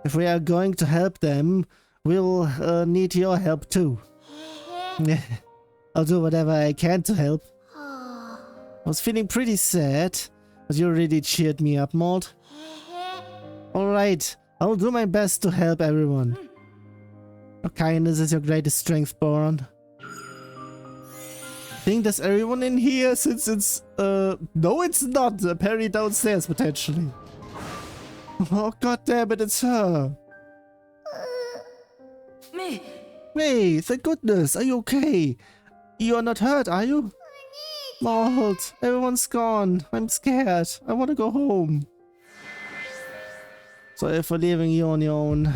If we are going to help them, we'll need your help too. I'll do whatever I can to help. I was feeling pretty sad, but you really cheered me up, Mold. Alright, I'll do my best to help everyone. Your kindness is your greatest strength, Boron. I think there's everyone in here since it's... No, it's not. Perry downstairs, potentially. Oh, god damn it, it's her. Me. Hey, thank goodness. Are you okay? You are not hurt, are you? Mold, everyone's gone. I'm scared. I want to go home. Sorry for leaving you on your own.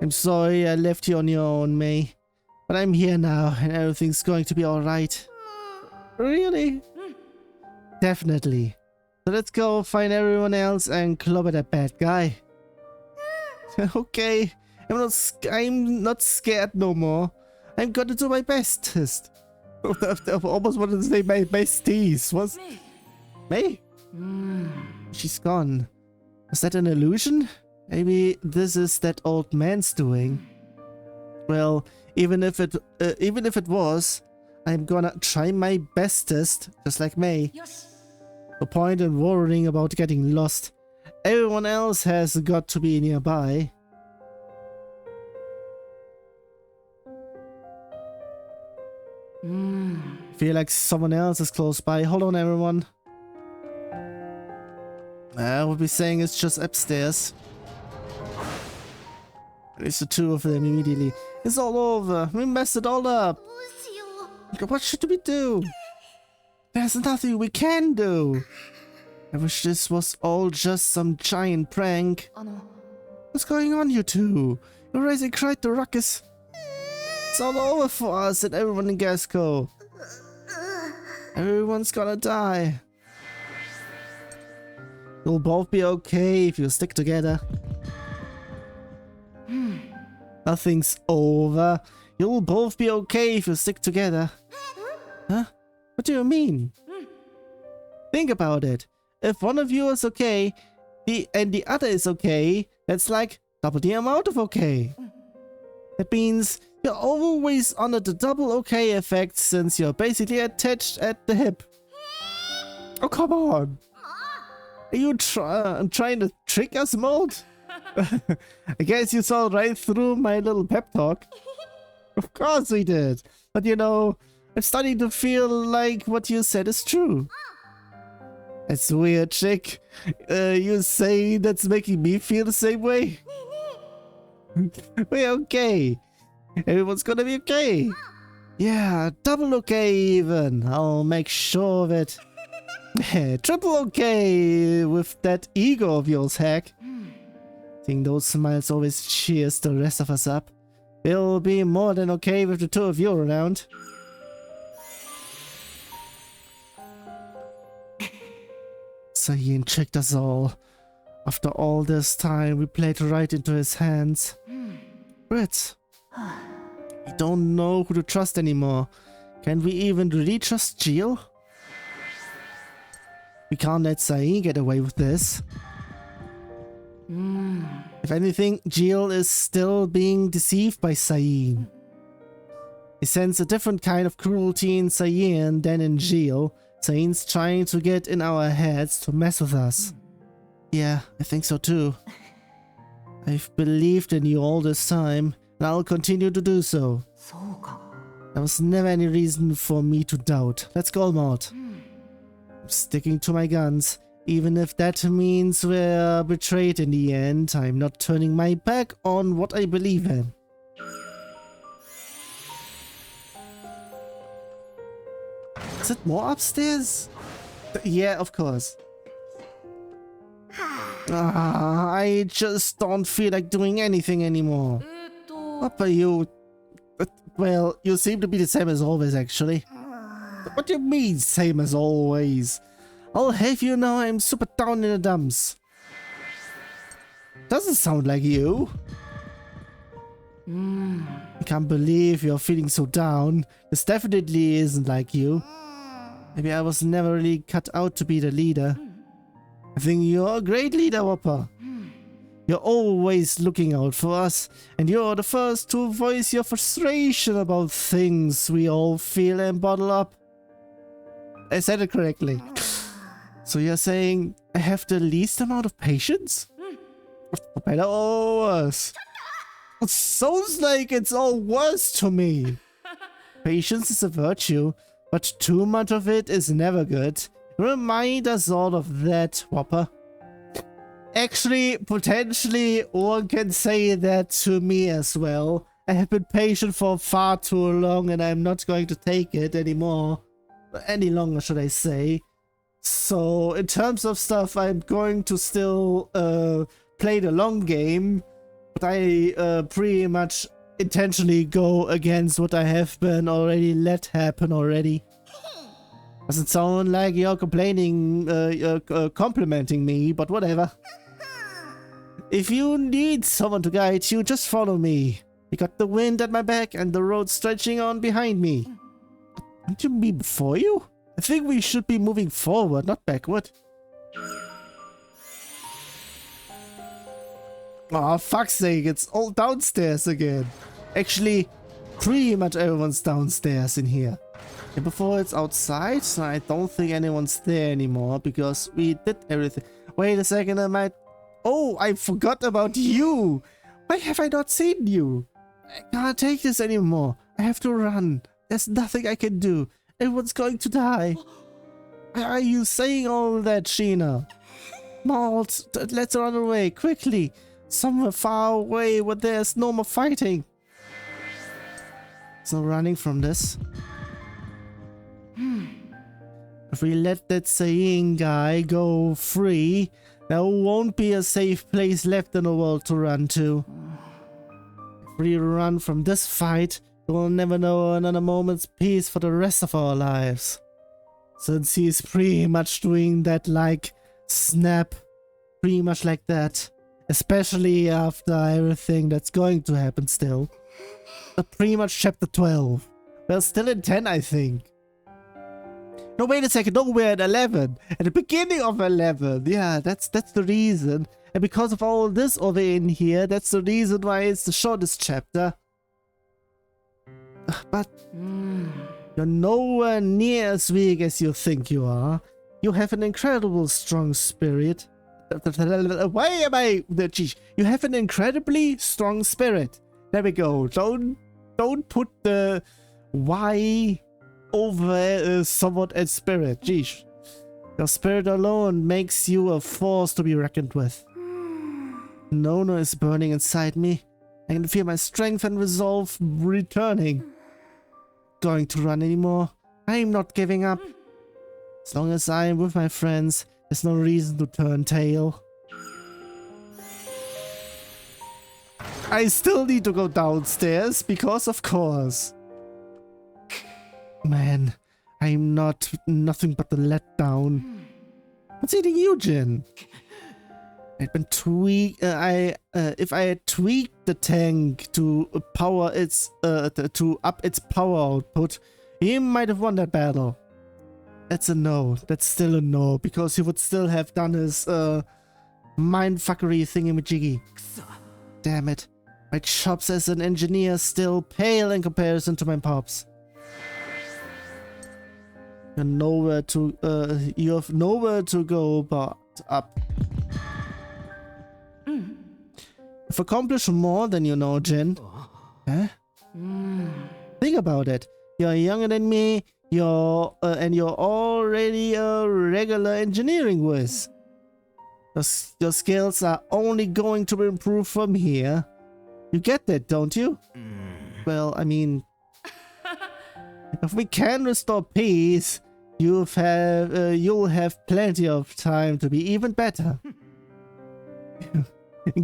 I'm sorry I left you on your own, May. But I'm here now and everything's going to be alright. Really? Definitely. So let's go find everyone else and club at that bad guy. Okay. I'm not scared no more. I'm gonna do my bestest. I almost wanted to say my besties. What's... May? She's gone. Was that an illusion? Maybe this is that old man's doing. Well, even if it was, I'm gonna try my bestest, just like May. No point in worrying about getting lost. Everyone else has got to be nearby. Feel like someone else is close by. Hold on, everyone. I would be saying it's just upstairs. It's the two of them immediately. It's all over. We messed it all up. What should we do? There's nothing we can do. I wish this was all just some giant prank. What's going on, you two? You're raising quite the ruckus. It's all over for us and everyone in Gasco. Everyone's gonna die. You'll both be okay if you stick together. Nothing's over. You'll both be okay if you stick together. Huh? What do you mean? Think about it. If one of you is okay, and the other is okay, that's like double the amount of okay. That means you're always under the double okay effect since you're basically attached at the hip. Oh, come on. Are you trying to trick us, Mold? I guess you saw right through my little pep talk. Of course we did. But you know, I'm starting to feel like what you said is true. That's weird, chick. You say that's making me feel the same way? We're okay. Everyone's gonna be okay. Yeah, double okay even. I'll make sure of it. Triple okay with that ego of yours, Hack. I think those smiles always cheers the rest of us up. We'll be more than okay with the two of you around. Sayin tricked us all. After all this time, we played right into his hands. Ritz, we don't know who to trust anymore. Can we even really trust Jill? We can't let Sayin get away with this. If anything, Jill is still being deceived by Sayin. He sense a different kind of cruelty in Sayin than in Jill. Sayin's trying to get in our heads to mess with us. Yeah, I think so too. I've believed in you all this time, and I'll continue to do so. そうか。 There was never any reason for me to doubt. Let's go, Maud. I'm sticking to my guns. Even if that means we're betrayed in the end, I'm not turning my back on what I believe in. Is it more upstairs? Yeah, of course. I just don't feel like doing anything anymore. What about you? Well, you seem to be the same as always, actually. What do you mean, same as always? I'll have you know I'm super down in the dumps. Doesn't sound like you. I can't believe you're feeling so down. This definitely isn't like you. Maybe I was never really cut out to be the leader. I think you're a great leader, Whopper. You're always looking out for us, and you're the first to voice your frustration about things we all feel and bottle up. I said it correctly. So you're saying I have the least amount of patience? For better or worse? It sounds like it's all worse to me. Patience is a virtue, but too much of it is never good. Remind us all of that, Whopper. Actually, potentially, one can say that to me as well. I have been patient for far too long and I'm not going to take it anymore. Any longer, should I say. So, in terms of stuff, I'm going to still play the long game. But I pretty much intentionally go against what I have been already let happen already. Doesn't sound like you're complaining, complimenting me, but whatever. If you need someone to guide you, just follow me. I got the wind at my back and the road stretching on behind me. Don't you mean before you? I think we should be moving forward, not backward. Oh, fuck's sake, it's all downstairs again. Actually, pretty much everyone's downstairs in here. And before it's outside, so I don't think anyone's there anymore because we did everything. Wait a second, I might... Oh, I forgot about you! Why have I not seen you? I can't take this anymore. I have to run. There's nothing I can do. Everyone's going to die. Why are you saying all that, Sheena? Malt, let's run away, quickly. Somewhere far away where there's no more fighting. There's no running from this. If we let that saying guy go free, there won't be a safe place left in the world to run to. If we run from this fight, we'll never know another moment's peace for the rest of our lives. Since he's pretty much doing that like snap, pretty much like that. Especially after everything that's going to happen still. Pretty much chapter 12. We're still in 10, I think. No, wait a second. No, we're at 11. At the beginning of 11. Yeah, that's the reason. And because of all this over in here, that's the reason why it's the shortest chapter. But you're nowhere near as weak as you think you are. You have an incredible strong spirit. Why am I... You have an incredibly strong spirit. There we go. Don't put the Y over somewhat at spirit. Jeez. Your spirit alone makes you a force to be reckoned with. Nono is burning inside me. I can feel my strength and resolve returning. Going to run anymore. I'm not giving up. As long as I am with my friends, there's no reason to turn tail. I still need to go downstairs because of course. Man, I'm not nothing but a letdown. What's eating you, Jin? I'd been if I had tweaked the tank to power its to up its power output, he might have won that battle. That's a no. That's still a no because he would still have done his mindfuckery thingamajiggy. Damn it. My chops as an engineer still pale in comparison to my pops. You have nowhere to go but up. You've accomplished more than you know, Jin. Huh? Think about it. You're younger than me. And you're already a regular engineering whiz. Your skills are only going to improve from here. You get that, don't you? Well, I mean, if we can restore peace, you'll have plenty of time to be even better.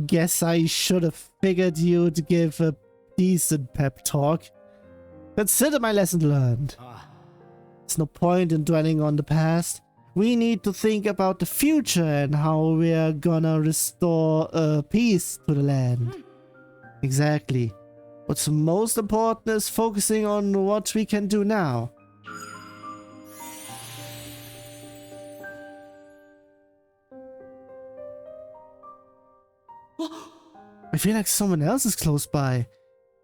Guess I should have figured you'd give a decent pep talk. Consider my lesson learned. There's no point in dwelling on the past. We need to think about the future and how we're gonna restore peace to the land. Exactly. What's most important is focusing on what we can do now. I feel like someone else is close by.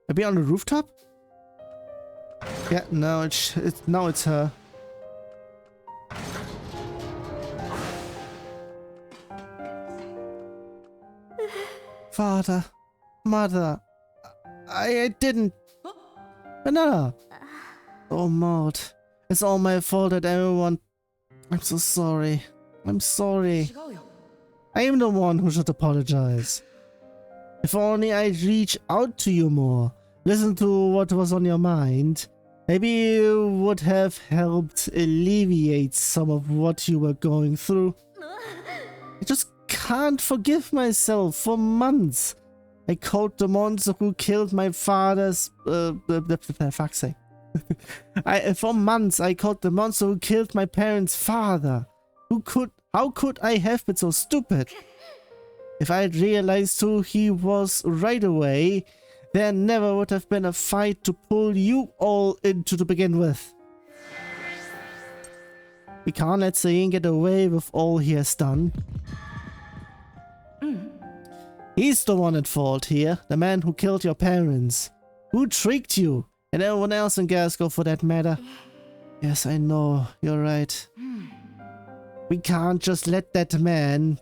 Maybe on the rooftop? Yeah, no, now it's her. Father, Mother, I didn't. Banana. Oh, Maud, it's all my fault that everyone. I'm so sorry. I'm sorry. I am the one who should apologize. If only I'd reach out to you more, listen to what was on your mind. Maybe it would have helped alleviate some of what you were going through. I just can't forgive myself. For months, I called the monster who killed my father's... fuck's sake. For months, I called the monster who killed my parents' father. How could I have been so stupid? If I had realized who he was right away, there never would have been a fight to pull you all into to begin with. We can't let Zayn get away with all he has done. He's the one at fault here, the man who killed your parents, who tricked you, and everyone else in Glasgow for that matter. Yes, I know, you're right. We can't just let that man...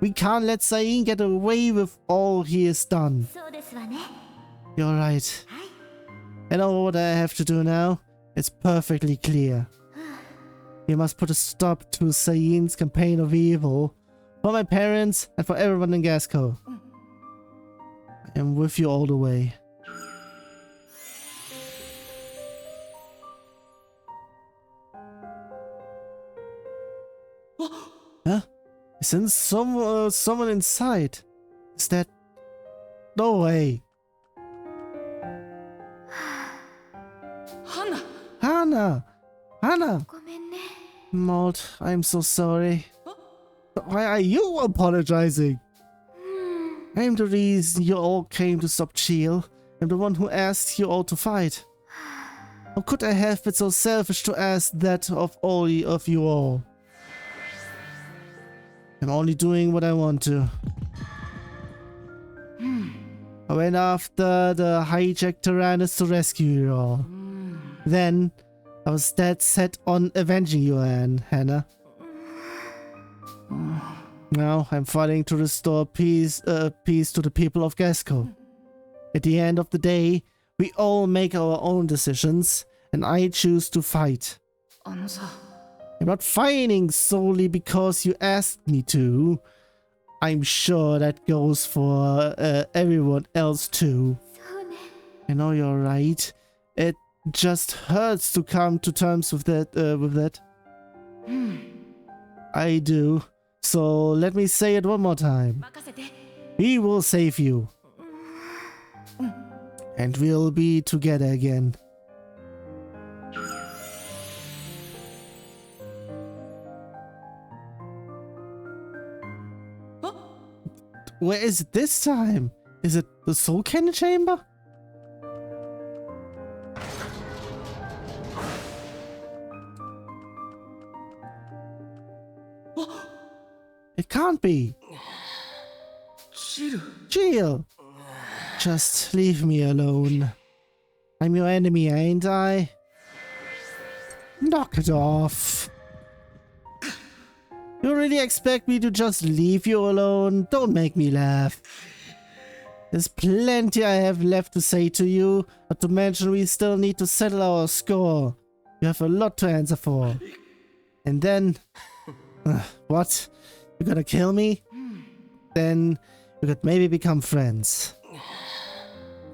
We can't let Zayn get away with all he has done. You're right. I know what I have to do now. It's perfectly clear. We must put a stop to Zayn's campaign of evil. For my parents and for everyone in Glasgow. I am with you all the way. Huh? Isn't someone inside? Is that... No way. Hannah! Hannah! Maud, I'm so sorry. Why are you apologizing? I'm the reason you all came to stop Chiel. I'm the one who asked you all to fight. How could I have been so selfish to ask that of all of you all? I'm only doing what I want to. I went after the hijacked Tyrannus to rescue you all. Then, I was dead set on avenging you, Hannah. Now, I'm fighting to restore peace to the people of Glasgow. At the end of the day, we all make our own decisions, and I choose to fight. I'm not fighting solely because you asked me to. I'm sure that goes for everyone else too. I know you're right. It just hurts to come to terms with that. I do. So let me say it one more time. We will save you. And we'll be together again. Where is it this time? Is it the Soul Cannon Chamber? It can't be. Chill. Just leave me alone. I'm your enemy, ain't I? Knock it off. You really expect me to just leave you alone? Don't make me laugh. There's plenty I have left to say to you, not to mention we still need to settle our score. You have a lot to answer for. And then... what? You're gonna kill me? Then we could maybe become friends.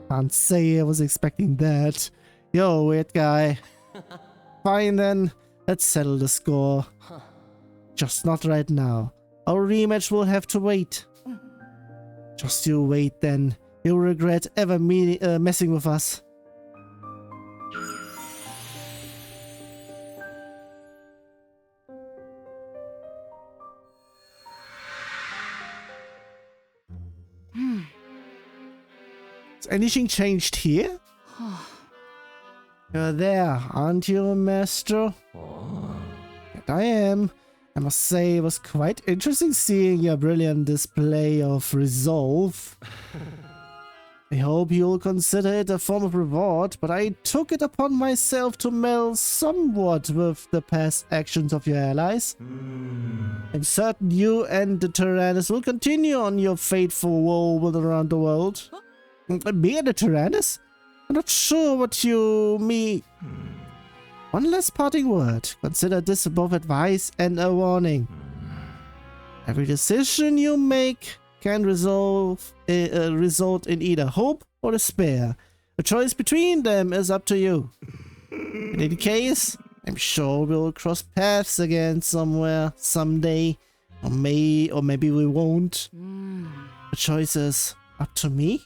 Can't say I was expecting that. Yo, weird guy. Fine then, let's settle the score. Just not right now. Our rematch will have to wait. Just you wait then. You'll regret ever messing with us. Has anything changed here? You're there, aren't you, Maestro? And I am. I must say it was quite interesting seeing your brilliant display of resolve. I hope you'll consider it a form of reward, but I took it upon myself to meddle somewhat with the past actions of your allies. I'm certain you and the Tyrannus will continue on your fateful roll around the world. Me and the Tyrannus? I'm not sure what you mean. One last parting word. Consider this both advice and a warning. Every decision you make can result in either hope or despair. The choice between them is up to you. In any case, I'm sure we'll cross paths again somewhere, someday. Or maybe we won't. The choice is up to me.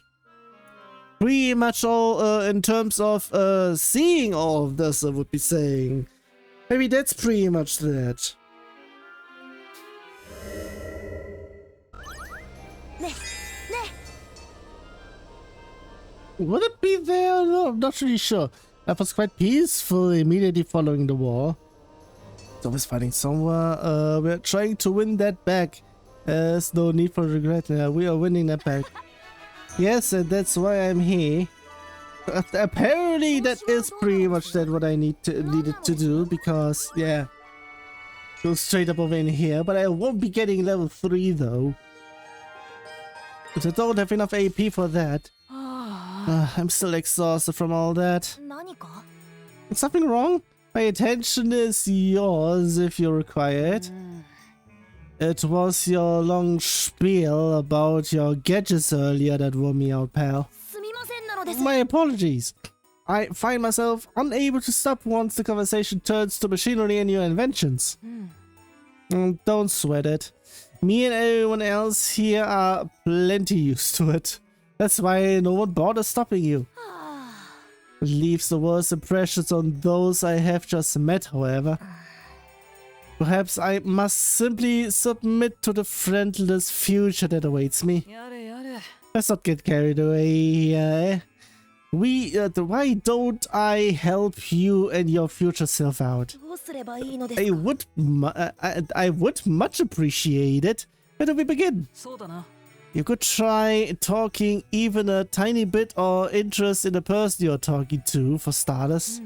Pretty much all in terms of seeing all of this, I would be saying. Maybe that's pretty much that. Would it be there? No, I'm not really sure. That was quite peaceful immediately following the war. It's always fighting somewhere. We're trying to win that back. There's no need for regret. We are winning that back. Yes, and that's why I'm here. Apparently that is pretty much that what I needed to do, because yeah, go straight up over in here. But I won't be getting level 3 though, because I don't have enough AP for that. I'm still exhausted from all that. Is something wrong? My attention is yours if you require it. It was your long spiel about your gadgets earlier that wore me out, pal. My apologies. I find myself unable to stop once the conversation turns to machinery and your inventions. Don't sweat it. Me and everyone else here are plenty used to it. That's why no one bothers stopping you. It leaves the worst impressions on those I have just met, however. Perhaps I must simply submit to the friendless future that awaits me. Let's not get carried away, eh? Why don't I help you and your future self out? I would much appreciate it. Where do we begin? You could try talking even a tiny bit or interest in the person you're talking to, for starters.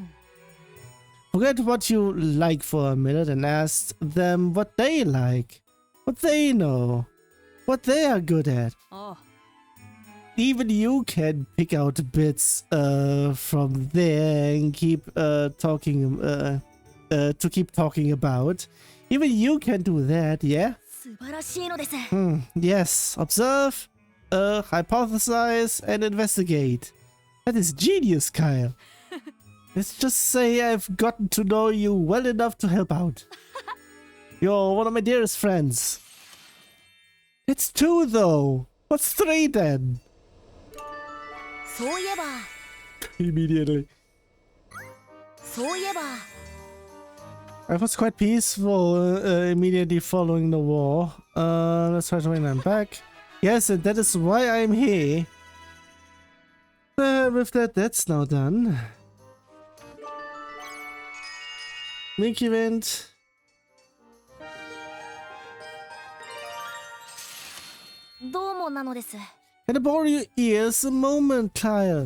Forget what you like for a minute and ask them what they like, what they know, what they are good at. Even you can pick out bits from there and keep talking to keep talking about. Even you can do that, yeah? Yes, observe, hypothesize, and investigate. That is genius, Kyle. Let's just say I've gotten to know you well enough to help out. You're one of my dearest friends. It's 2 though. What's 3 then? Immediately. I was quite peaceful immediately following the war. Let's try to win them back. Yes, and that is why I'm here. With that, that's now done. Link event. Can I borrow your ears a moment, Kyle?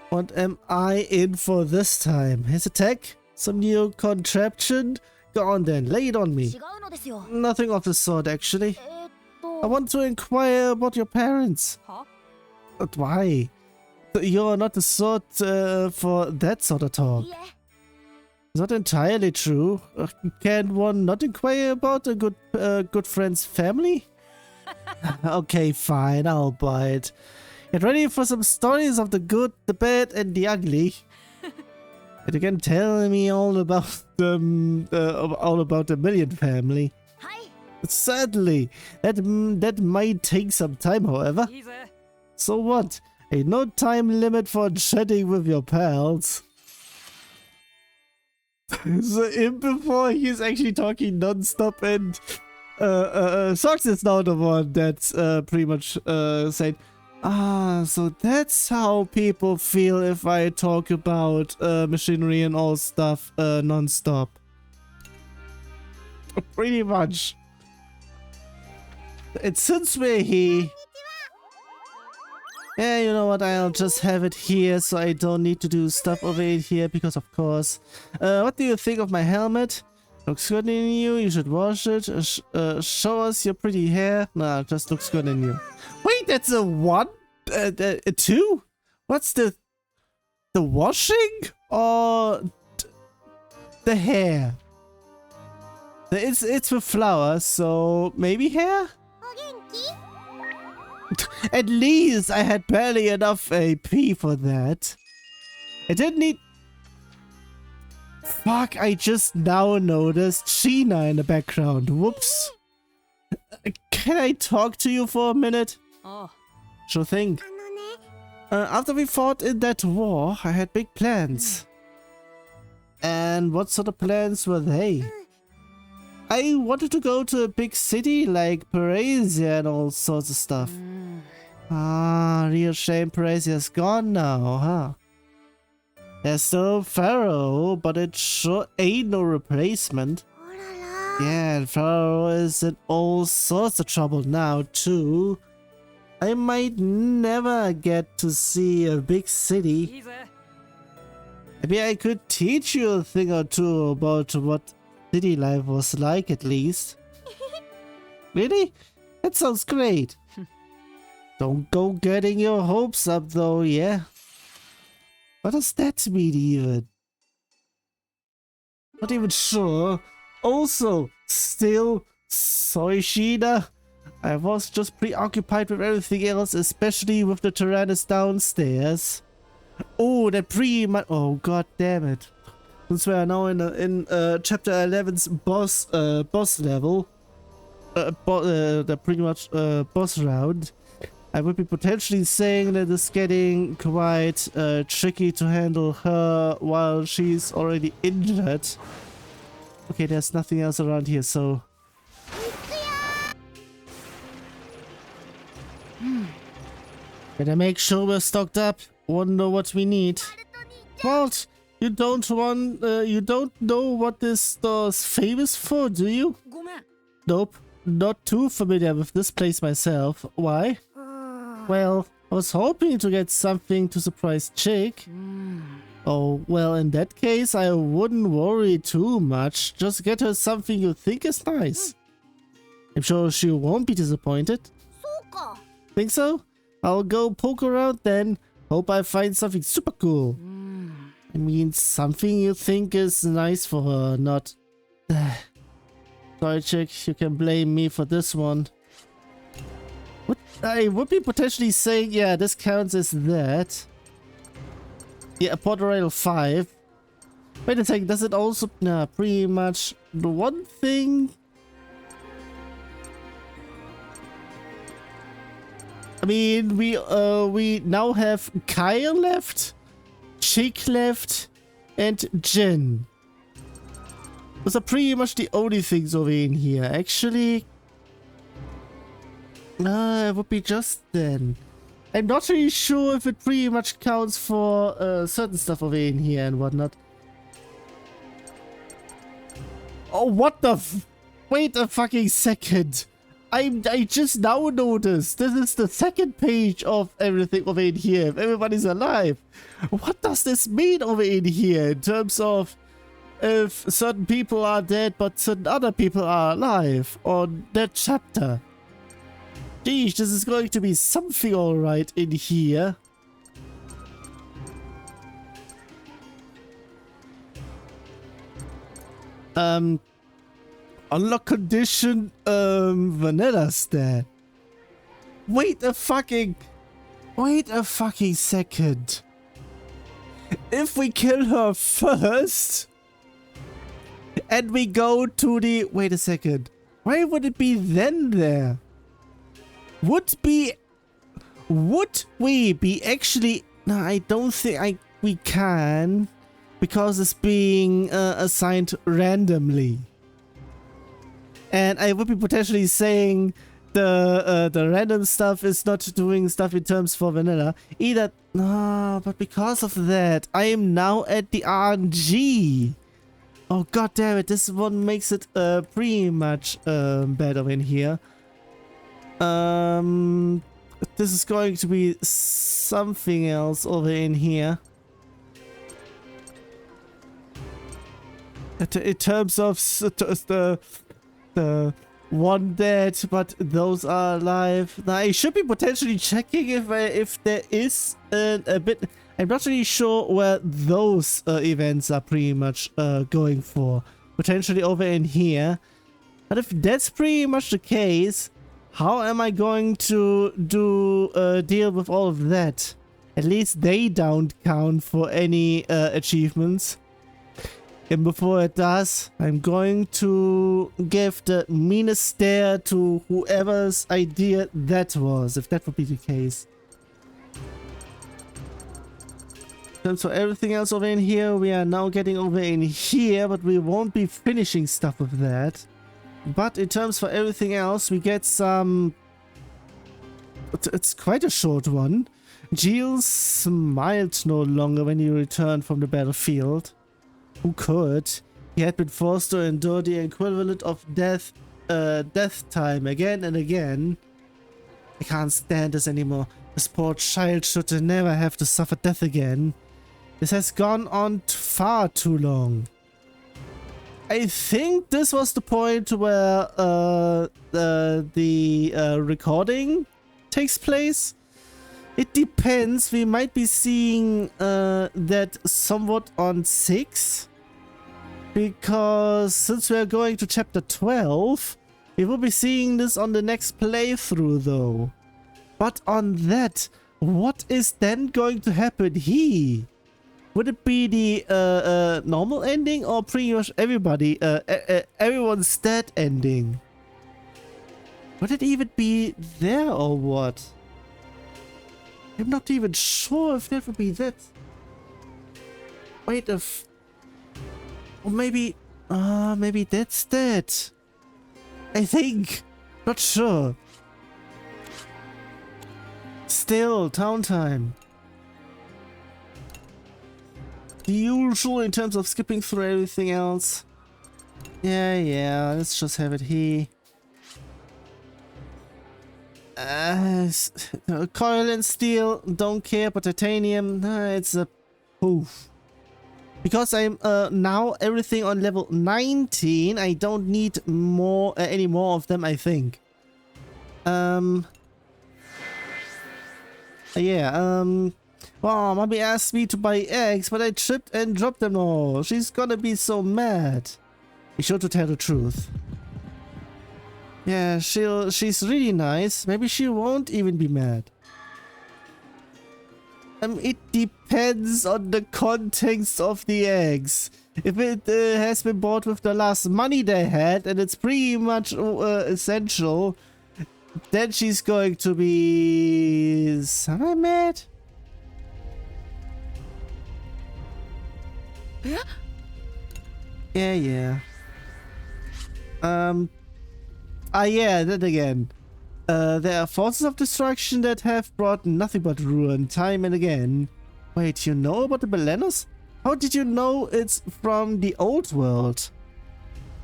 What am I in for this time? His attack? Some new contraption? Go on then, lay it on me. Nothing of the sort, actually. I want to inquire about your parents. Huh? But why? You're not the sort for that sort of talk. Not entirely true. Can one not inquire about a good friend's family? Okay, fine, I'll buy it. Get ready for some stories of the good, the bad, and the ugly. And you can tell me all about the Million family. Certainly, that might take some time, however. So what? Ain't no time limit for chatting with your pals. So him before he's actually talking non-stop, and Socks is now the one that's pretty much saying, so that's how people feel if I talk about machinery and all stuff non-stop. Pretty much. And since we're here, yeah, you know what, I'll just have it here so I don't need to do stuff over here because of course. What do you think of my helmet? Looks good in you, you should wash it. Show us your pretty hair. Nah, just looks good in you. Wait, that's a one? A two? What's the washing or the hair? It's with flowers, so maybe hair? At least I had barely enough AP for that. I didn't need... Fuck, I just now noticed Sheena in the background. Whoops. Can I talk to you for a minute? Oh. Sure thing. After we fought in that war, I had big plans. And what sort of plans were they? I wanted to go to a big city like Parasia and all sorts of stuff. Real shame Parasia's gone now, huh? There's still Pharaoh, but it sure ain't no replacement. Yeah, and Pharaoh is in all sorts of trouble now too. I might never get to see a big city. Maybe I could teach you a thing or two about what city life was like, at least. Really? That sounds great. Don't go getting your hopes up though, yeah? What does that mean even? Not even sure. Also, still, sorry Sheena. I was just preoccupied with everything else, especially with the Tyrannus downstairs. Oh, that pretty much... Oh, god damn it. Since we are now in chapter 11's boss level, the pretty much boss round, I would be potentially saying that it's getting quite tricky to handle her while she's already injured. Okay, there's nothing else around here, so... Better make sure we're stocked up. Wonder what we need. What? You don't know what this store's famous for, do you? Nope. Not too familiar with this place myself. Why? Well, I was hoping to get something to surprise Chick. Oh, well, in that case, I wouldn't worry too much. Just get her something you think is nice. I'm sure she won't be disappointed. Think so? I'll go poke around then. Hope I find something super cool. I mean, something you think is nice for her, not... Sorry, Chick, you can blame me for this one. What I would be potentially saying, yeah, this counts as that. Yeah, a Port Royal 5. Wait a second, does it also... Nah, pretty much the one thing... I mean, we now have Kyle left, Chick left, and Jin. Those are pretty much the only things over in here. Actually, it would be just then. I'm not really sure if it pretty much counts for certain stuff over in here and whatnot. Oh, what the wait a fucking second. I just now noticed this is the second page of everything over in here. If everybody's alive, what does this mean over in here in terms of if certain people are dead but certain other people are alive on that chapter? Sheesh, this is going to be something alright in here. Unlock condition, vanilla stat. Wait a fucking second. If we kill her first, and we go to the... Wait a second. Why would it be then there? Would we be actually... No, I don't think we can. Because it's being assigned randomly. And I would be potentially saying the random stuff is not doing stuff in terms for vanilla. Either... No, but because of that, I am now at the RNG. Oh god damn it, this one makes it pretty much better in here. This is going to be something else over in here. In terms of the one dead, but those are alive. Now I should be potentially checking if there is a bit. I'm not really sure where those events are pretty much going for. Potentially over in here. But if that's pretty much the case, how am I going to deal with all of that? At least they don't count for any achievements. And before it does, I'm going to give the meanest stare to whoever's idea that was, if that would be the case. And so everything else over in here, we are now getting over in here, but we won't be finishing stuff with that. But in terms for everything else, we get some... It's quite a short one. Giles smiled no longer when he returned from the battlefield. Who could? He had been forced to endure the equivalent of death time again and again. I can't stand this anymore. This poor child should never have to suffer death again. This has gone on far too long. I think this was the point where the recording takes place. It depends. We might be seeing that somewhat on 6. Because since we're going to chapter 12, we will be seeing this on the next playthrough though. But on that, what is then going to happen here? Would it be the normal ending or pretty much everyone's stat ending? Would it even be there or what? I'm not even sure if that would be that. Wait, or maybe that's that. I think. Not sure. Still, town time. The usual in terms of skipping through everything else. Yeah, let's just have it here. Coil and steel, don't care, but titanium, it's a poof. Because I'm now everything on level 19, I don't need more, any more of them, I think. Well, mommy asked me to buy eggs, but I tripped and dropped them all. She's gonna be so mad. Be sure to tell the truth. Yeah, she's really nice. Maybe she won't even be mad. It depends on the contents of the eggs. If it has been bought with the last money they had and it's pretty much essential, then she's going to be semi-mad. Yeah. Yeah, that again. There are forces of destruction that have brought nothing but ruin time and again. Wait, you know about the Belenos? How did you know it's from the old world?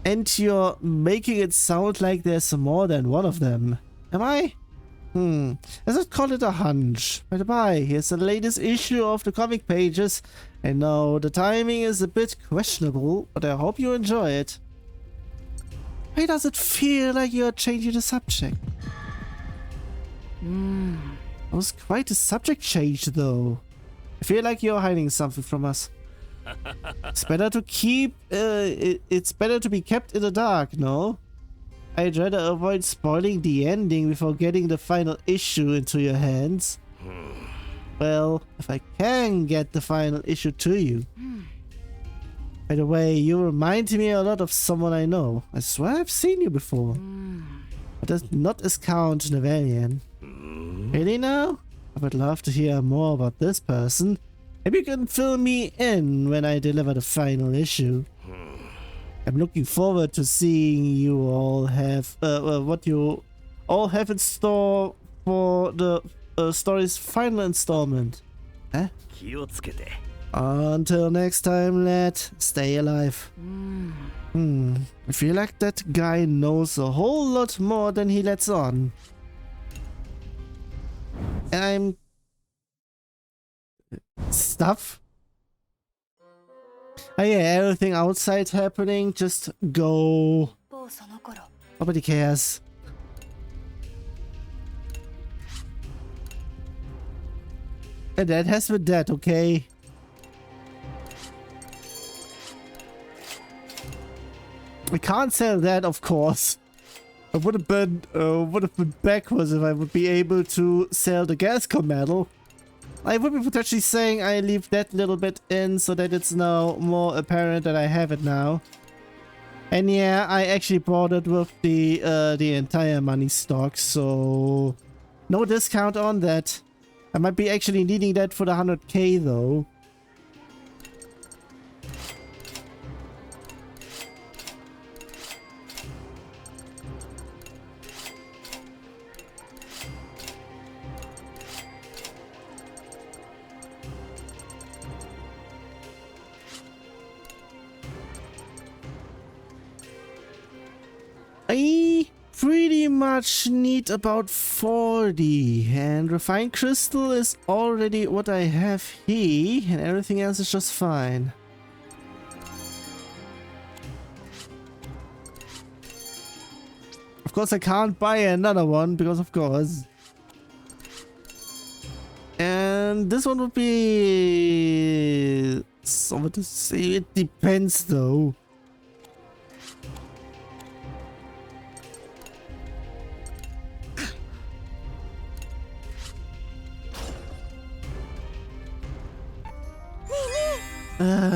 And you're making it sound like there's more than one of them. Am I? Let's not call it a hunch. By the by, here's the latest issue of the comic pages. I know the timing is a bit questionable, but I hope you enjoy it. Why does it feel like you're changing the subject? That was quite a subject change, though. I feel like you're hiding something from us. It's better to keep. It's better to be kept in the dark, no? I'd rather avoid spoiling the ending before getting the final issue into your hands. Well, if I can get the final issue to you. By the way, you remind me a lot of someone I know. I swear I've seen you before. But that's not as Count Nevelian. Really now? I would love to hear more about this person. Maybe you can fill me in when I deliver the final issue. I'm looking forward to seeing you all have what you all have in store for the story's final installment. Huh? Until next time, lad, stay alive. I feel like that guy knows a whole lot more than he lets on. And I'm... Stuff? Oh yeah, everything outside happening, just go. Nobody cares. And that has been that, okay? I can't sell that, of course. I would have been backwards if I would be able to sell the Gascon medal. I would be potentially saying I leave that little bit in so that it's now more apparent that I have it now. And yeah, I actually bought it with the entire money stock, so no discount on that. I might be actually needing that for the 100k though. I pretty much need about 40, and refined crystal is already what I have here, and everything else is just fine. Of course I can't buy another one, because of course. And this one would be... so to say, it depends though.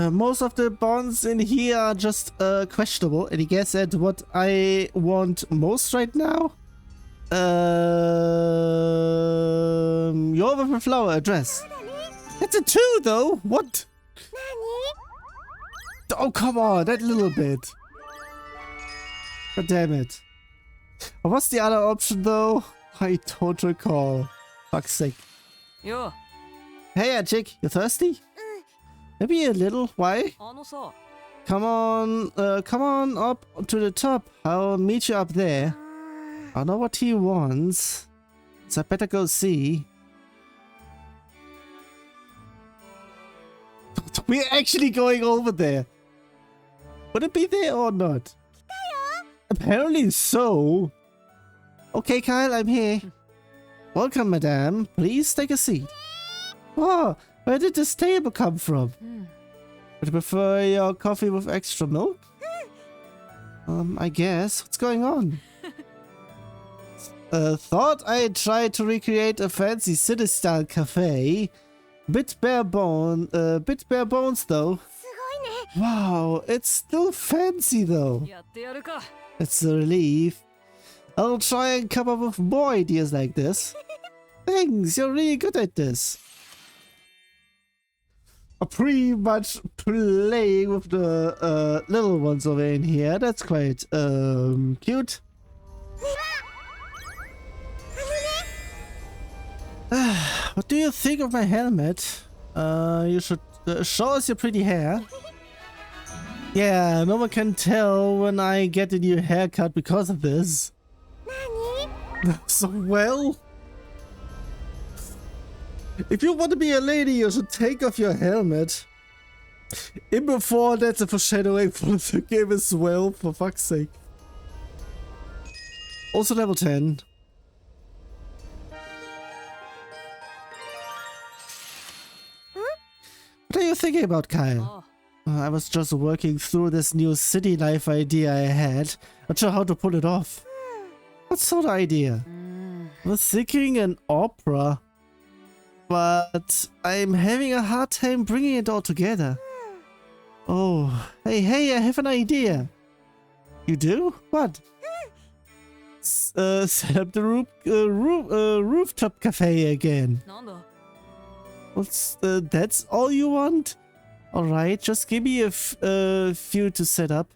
Most of the bonds in here are just questionable, and I guess at what I want most right now. You're with a flower address. That's a 2 though. What? Oh come on, that little bit. God damn it. What's the other option though? I don't recall. Fuck's sake. Yo. Hey, chick, you thirsty? Maybe a little. Why? Come on up to the top. I'll meet you up there. I know what he wants, so I better go see. We're actually going over there. Would it be there or not? Apparently so. Okay, Kyle, I'm here. Welcome, madame. Please take a seat. Oh, where did this table come from? Would you prefer your coffee with extra milk? I guess. What's going on? Thought I'd try to recreate a fancy city-style cafe. Bit bare bones though. Wow, it's still fancy though. It's a relief. I'll try and come up with more ideas like this. Thanks, you're really good at this. I'm pretty much playing with the little ones over in here. That's quite cute. What do you think of my helmet? You should show us your pretty hair. Yeah, no one can tell when I get a new haircut because of this. So well, if you want to be a lady, you should take off your helmet. In before, that's a foreshadowing for the game as well, for fuck's sake. Also level 10. What are you thinking about, Kyle? I was just working through this new city life idea I had. Not sure how to pull it off. What sort of idea? I was thinking an opera. But I'm having a hard time bringing it all together. Oh, hey, I have an idea. You do? What? Set up the rooftop cafe again. That's all you want? Alright, just give me a few to set up.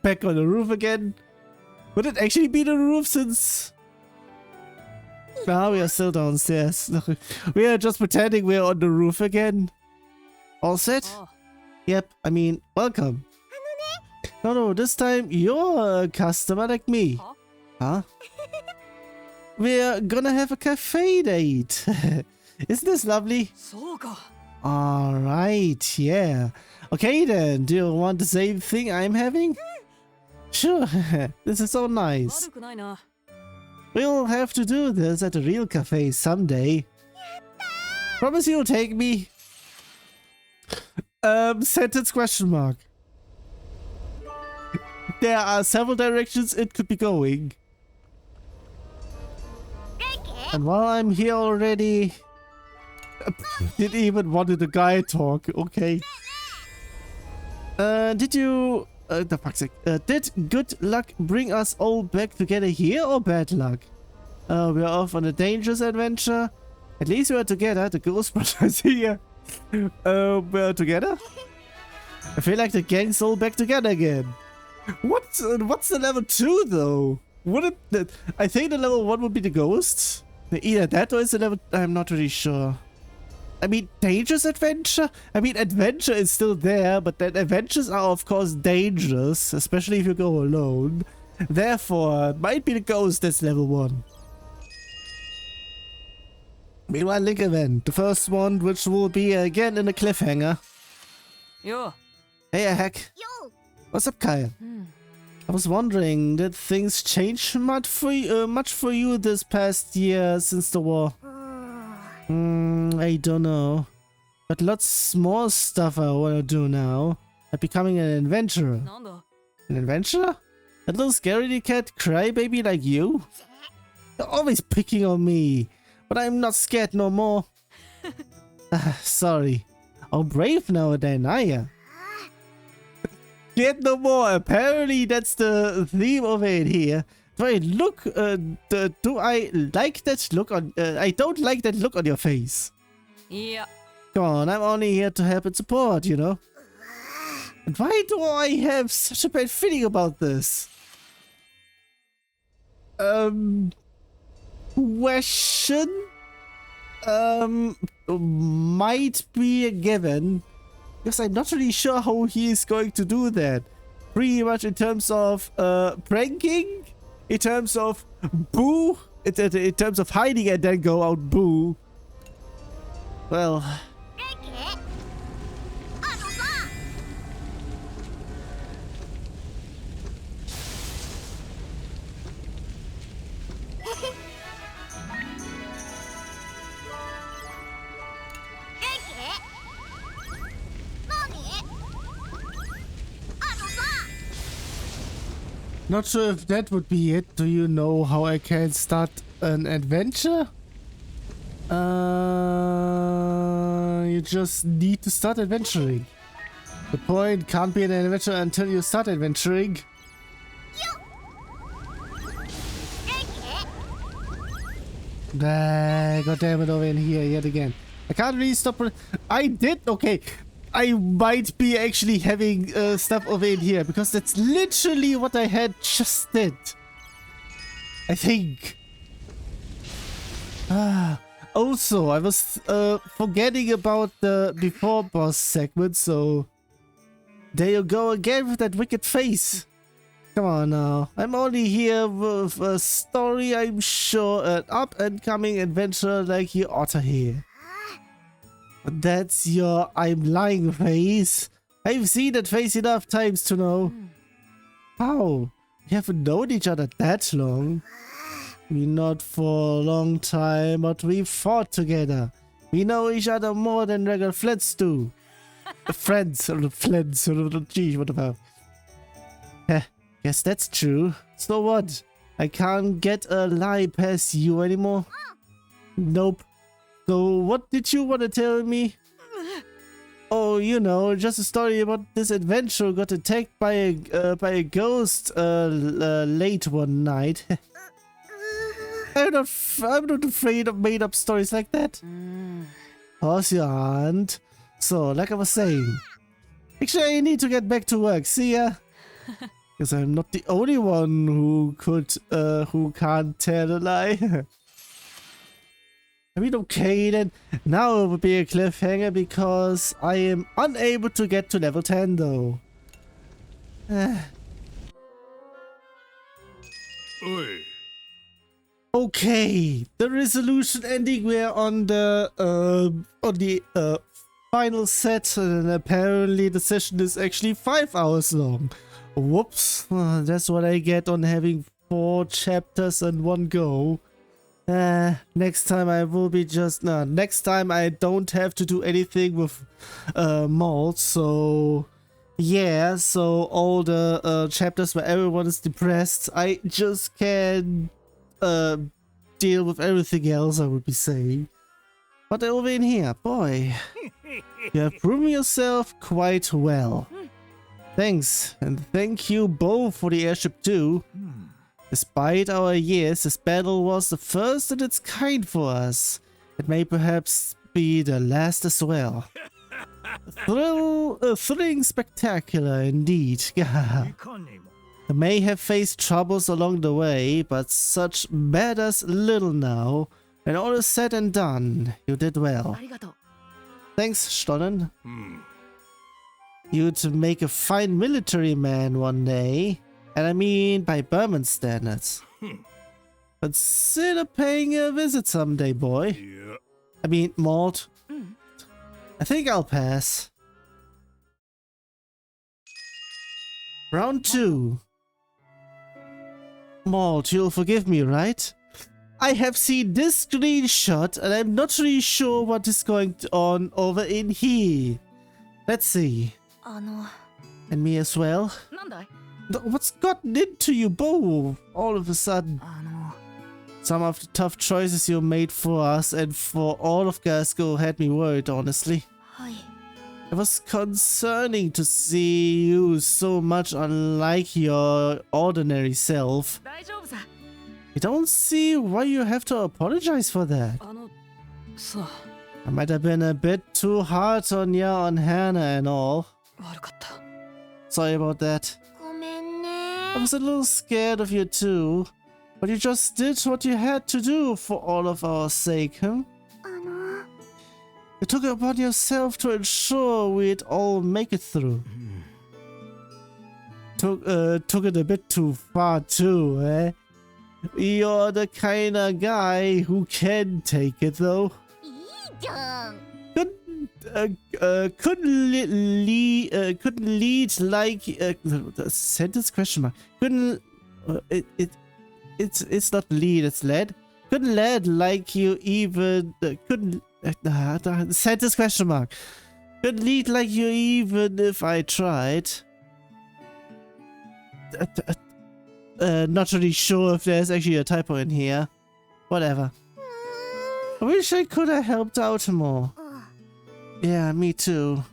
Back on the roof again? Would it actually be the roof since... Now we are still downstairs. We are just pretending we're on the roof again. All set? Yep, I mean, welcome. No, this time you're a customer like me. Huh? We're gonna have a cafe date. Isn't this lovely? Alright, yeah. Okay then, do you want the same thing I'm having? Sure, this is so nice. We'll have to do this at a real cafe someday. Promise you'll take me? Sentence question mark. There are several directions it could be going. And while I'm here already... didn't even want the guy talk, okay. Did you... the fuck's sake. Did good luck bring us all back together here or bad luck? We're off on a dangerous adventure. At least we're together. The Ghost Brothers here. We're together? I feel like the gang's all back together again. What's the level 2 though? I think the level 1 would be the ghosts. Either that or is the level... I'm not really sure. I mean, dangerous adventure? I mean, adventure is still there, but then adventures are of course dangerous, especially if you go alone. Therefore, it might be the ghost that's level 1. Meanwhile, Link event. The first one, which will be again in a cliffhanger. Yo. Hey, Hack. Yo. What's up, Kyle? I was wondering, did things change much for you this past year since the war? I don't know. But lots more stuff I want to do now. Like becoming an adventurer. An adventurer? A little scaredy cat crybaby like you? You're always picking on me. But I'm not scared no more. Sorry. Oh, brave now then, are ya? Scared no more. Apparently that's the theme of it here. Do I like that look on... I don't like that look on your face. Yeah. Come on, I'm only here to help and support, you know? And why do I have such a bad feeling about this? Question? Might be a given. Because I'm not really sure how he is going to do that. Pretty much in terms of pranking, in terms of boo, in terms of hiding and then go out boo. Well... Not sure if that would be it. Do you know how I can start an adventure? You just need to start adventuring. The point can't be an adventure until you start adventuring. God damn it, over in here yet again. I can't really stop. I did, okay. I might be actually having stuff over in here because that's literally what I had just did. I think. Also, I was forgetting about the before boss segment, so there you go again with that wicked face. Come on now. I'm only here with a story, I'm sure, an up-and-coming adventurer like you ought to hear. But that's your I'm lying face. I've seen that face enough times to know. How? We haven't known each other that long. We not for a long time, but we fought together. We know each other more than regular friends do. Friends, gee, whatever. Heh, guess that's true. So what? I can't get a lie past you anymore? Nope. So what did you want to tell me? Oh, you know, just a story about this adventurer who got attacked by a ghost late one night. I'm not afraid of made-up stories like that. Course you aren't. So, like I was saying, actually I need to get back to work. See ya. Because I'm not the only one who can't tell a lie. I mean, okay then. Now it would be a cliffhanger because I am unable to get to level 10 though. Okay, the resolution ending we're on the final set, and apparently the session is actually 5 hours long. Whoops, that's what I get on having 4 chapters in one go. Next time I will be next time I don't have to do anything with malt, so yeah, so all the chapters where everyone is depressed, I just can deal with everything else, I would be saying. But over in here, boy, you have proven yourself quite well. Thanks, and thank you both for the airship too. Despite our years, this battle was the first in its kind for us. It may perhaps be the last as well. Thrilling spectacular indeed. I may have faced troubles along the way, but such matters little now. When all is said and done, you did well. Thanks, Stonnen. You'd make a fine military man one day. And I mean by Berman standards. Consider paying a visit someday, boy. I mean, Malt. I think I'll pass. Round 2. Malt, you'll forgive me, right? I have seen this screenshot and I'm not really sure what is going on over in here. Let's see. And me as well. What's gotten into you both all of a sudden? Some of the tough choices you made for us and for all of Glasgow had me worried, honestly. It was concerning to see you so much unlike your ordinary self. I don't see why you have to apologize for that. I might have been a bit too hard on you on Hannah and all. Sorry about that. I was a little scared of you too, but you just did what you had to do for all of our sake, huh? You took it upon yourself to ensure we'd all make it through. Took it a bit too far too, eh? You're the kind of guy who can take it though. Couldn't lead like sentence question mark. It's not lead, it's led. Couldn't lead like you even couldn't sentence question mark. Couldn't lead like you even if I tried. Not really sure if there's actually a typo in here. Whatever. I wish I could have helped out more. Yeah, me too.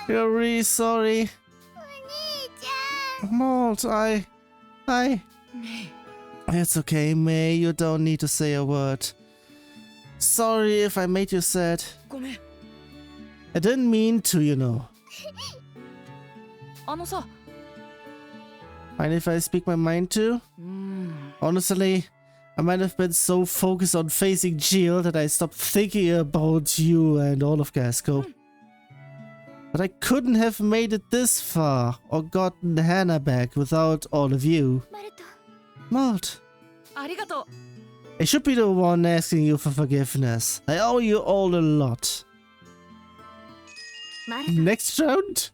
You're really sorry. Malt, It's okay, May. You don't need to say a word. Sorry if I made you sad. I didn't mean to, you know. Mind if I speak my mind too? Honestly, I might have been so focused on facing Jill that I stopped thinking about you and all of Glasgow. But I couldn't have made it this far or gotten Hannah back without all of you. Malt. I should be the one asking you for forgiveness. I owe you all a lot. Next round?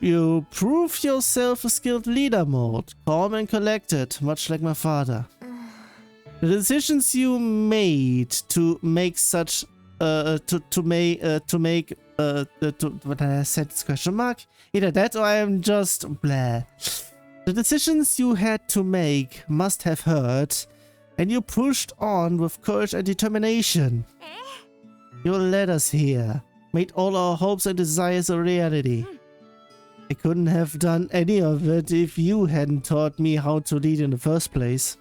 You prove yourself a skilled leader mode, calm and collected, much like my father. The decisions you made to make such what I said is question mark. Either that or I am just blah. The decisions you had to make must have hurt, and you pushed on with courage and determination. You led us here, made all our hopes and desires a reality. I couldn't have done any of it if you hadn't taught me how to lead in the first place.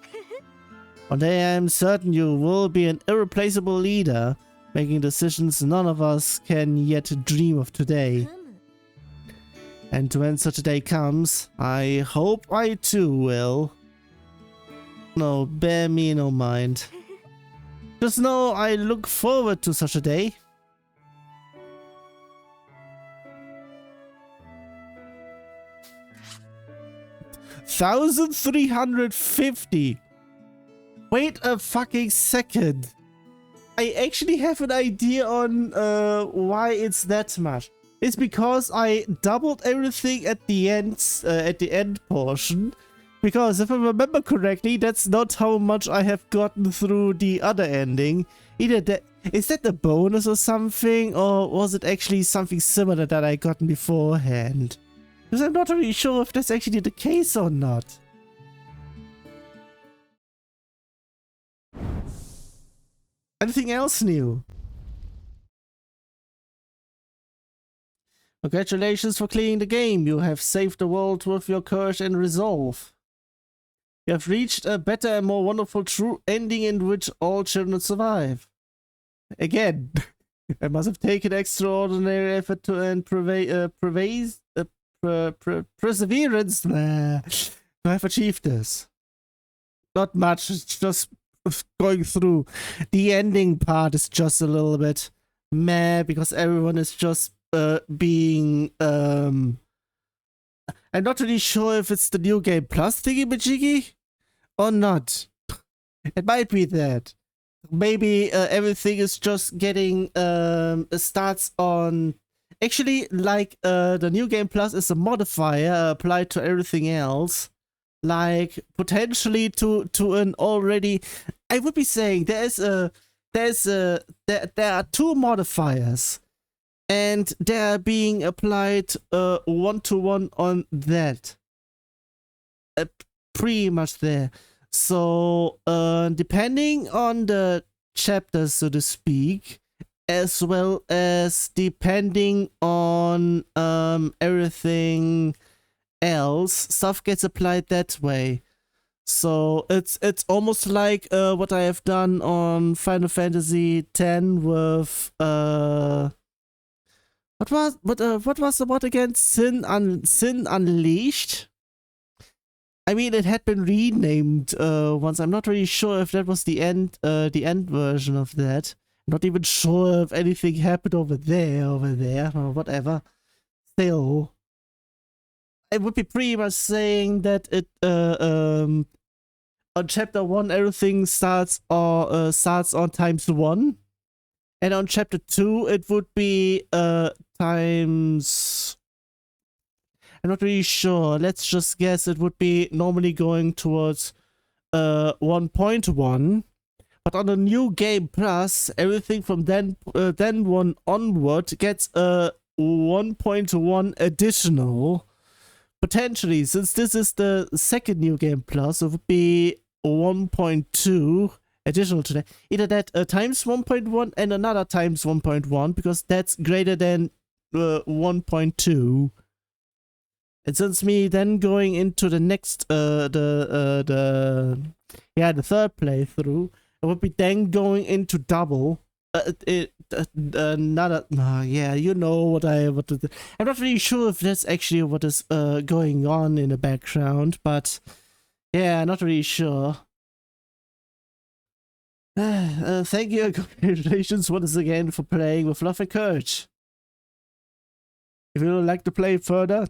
One day I am certain you will be an irreplaceable leader, making decisions none of us can yet dream of today. And when such a day comes, I hope I too will. No, bear me no mind. Just know I look forward to such a day. $1,350. Wait a fucking second. I actually have an idea on why it's that much. It's because I doubled everything at the end portion. Because if I remember correctly, that's not how much I have gotten through the other ending. Either that, is that the bonus or something, or was it actually something similar that I gotten beforehand? Because I'm not really sure if that's actually the case or not. Anything else new? Congratulations for clearing the game. You have saved the world with your courage and resolve. You have reached a better and more wonderful true ending in which all children survive. Again, I must have taken extraordinary effort to and perseverance to have achieved this. Not much, it's just going through. The ending part is just a little bit meh because everyone is just being I'm not really sure if it's the new game plus thingy-majiggy or not. It might be that. Maybe everything is just getting starts on. Actually, like the new game plus is a modifier applied to everything else. Like potentially to an already. I would be saying there are two modifiers, and they're being applied one-to-one on that. Pretty much there. So depending on the chapters, so to speak, as well as depending on everything else, stuff gets applied that way. So it's almost like what I have done on Final Fantasy X with what was the word again? Sin Unleashed. I mean, it had been renamed once. I'm not really sure if that was the end version of that. I'm not even sure if anything happened over there, or whatever. Still, I would be pretty much saying that it on chapter 1 everything starts on ×1, and on chapter 2 it would be times. I'm not really sure. Let's just guess it would be normally going towards 1.1. But on the new game plus, everything from then one onward gets a 1.1 additional. Potentially, since this is the second new game plus, it would be 1.2 additional to that. Either that times 1.1 and another times 1.1, because that's greater than 1.2. And since me then going into the next the third playthrough, it would be then going into double. Another yeah, you know what I'm not really sure if that's actually what is going on in the background, but yeah, not really sure. Thank you and congratulations once again for playing with love and courage. If you would like to play further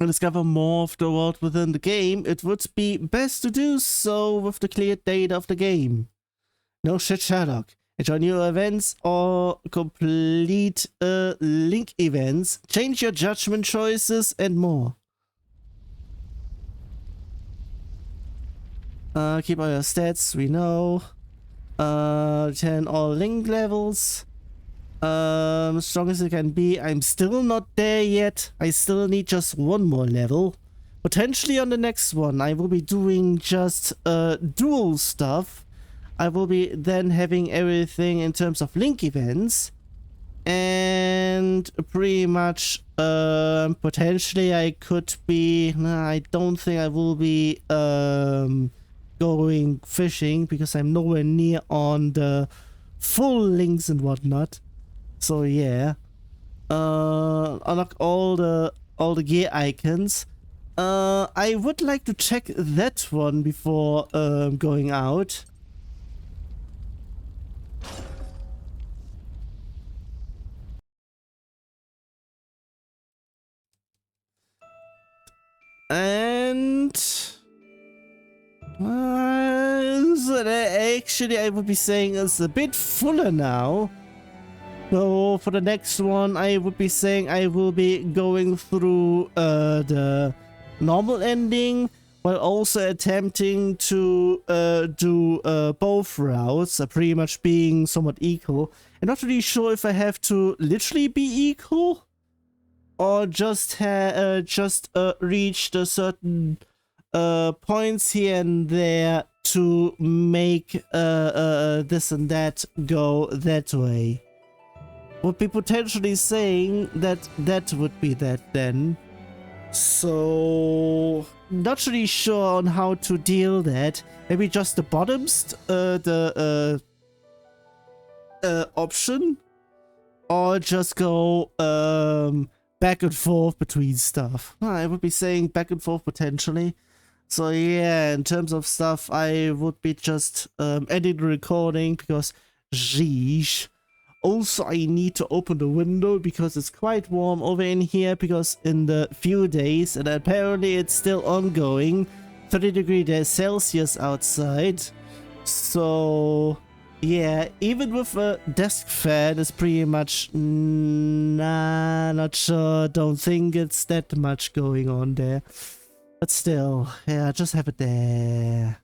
and discover more of the world within the game, it would be best to do so with the cleared data of the game. No shit, Sherlock. Enjoy new events or complete link events. Change your judgment choices and more. Keep all your stats, we know. 10 all link levels. Strong as it can be. I'm still not there yet. I still need just one more level. Potentially on the next one, I will be doing just dual stuff. I will be then having everything in terms of link events. And pretty much, potentially I could be... Nah, I don't think I will be going fishing because I'm nowhere near on the full links and whatnot. So yeah, unlock all the gear icons. I would like to check that one before going out. And so actually I would be saying it's a bit fuller now. So for the next one, I would be saying I will be going through the normal ending while also attempting to do both routes, pretty much being somewhat equal. I'm not really sure if I have to literally be equal or just reach the certain points here and there to make this and that go that way. Would be potentially saying that that would be that then. So not really sure on how to deal that. Maybe just the bottoms, option, or just go back and forth between stuff. I would be saying back and forth potentially. So yeah, in terms of stuff, I would be just ending the recording because, jeez. Also, I need to open the window because it's quite warm over in here because in the few days, and apparently it's still ongoing, 30 degrees Celsius outside. So yeah, even with a desk fan, it's pretty much, nah, not sure, don't think it's that much going on there. But still, yeah, just have it there.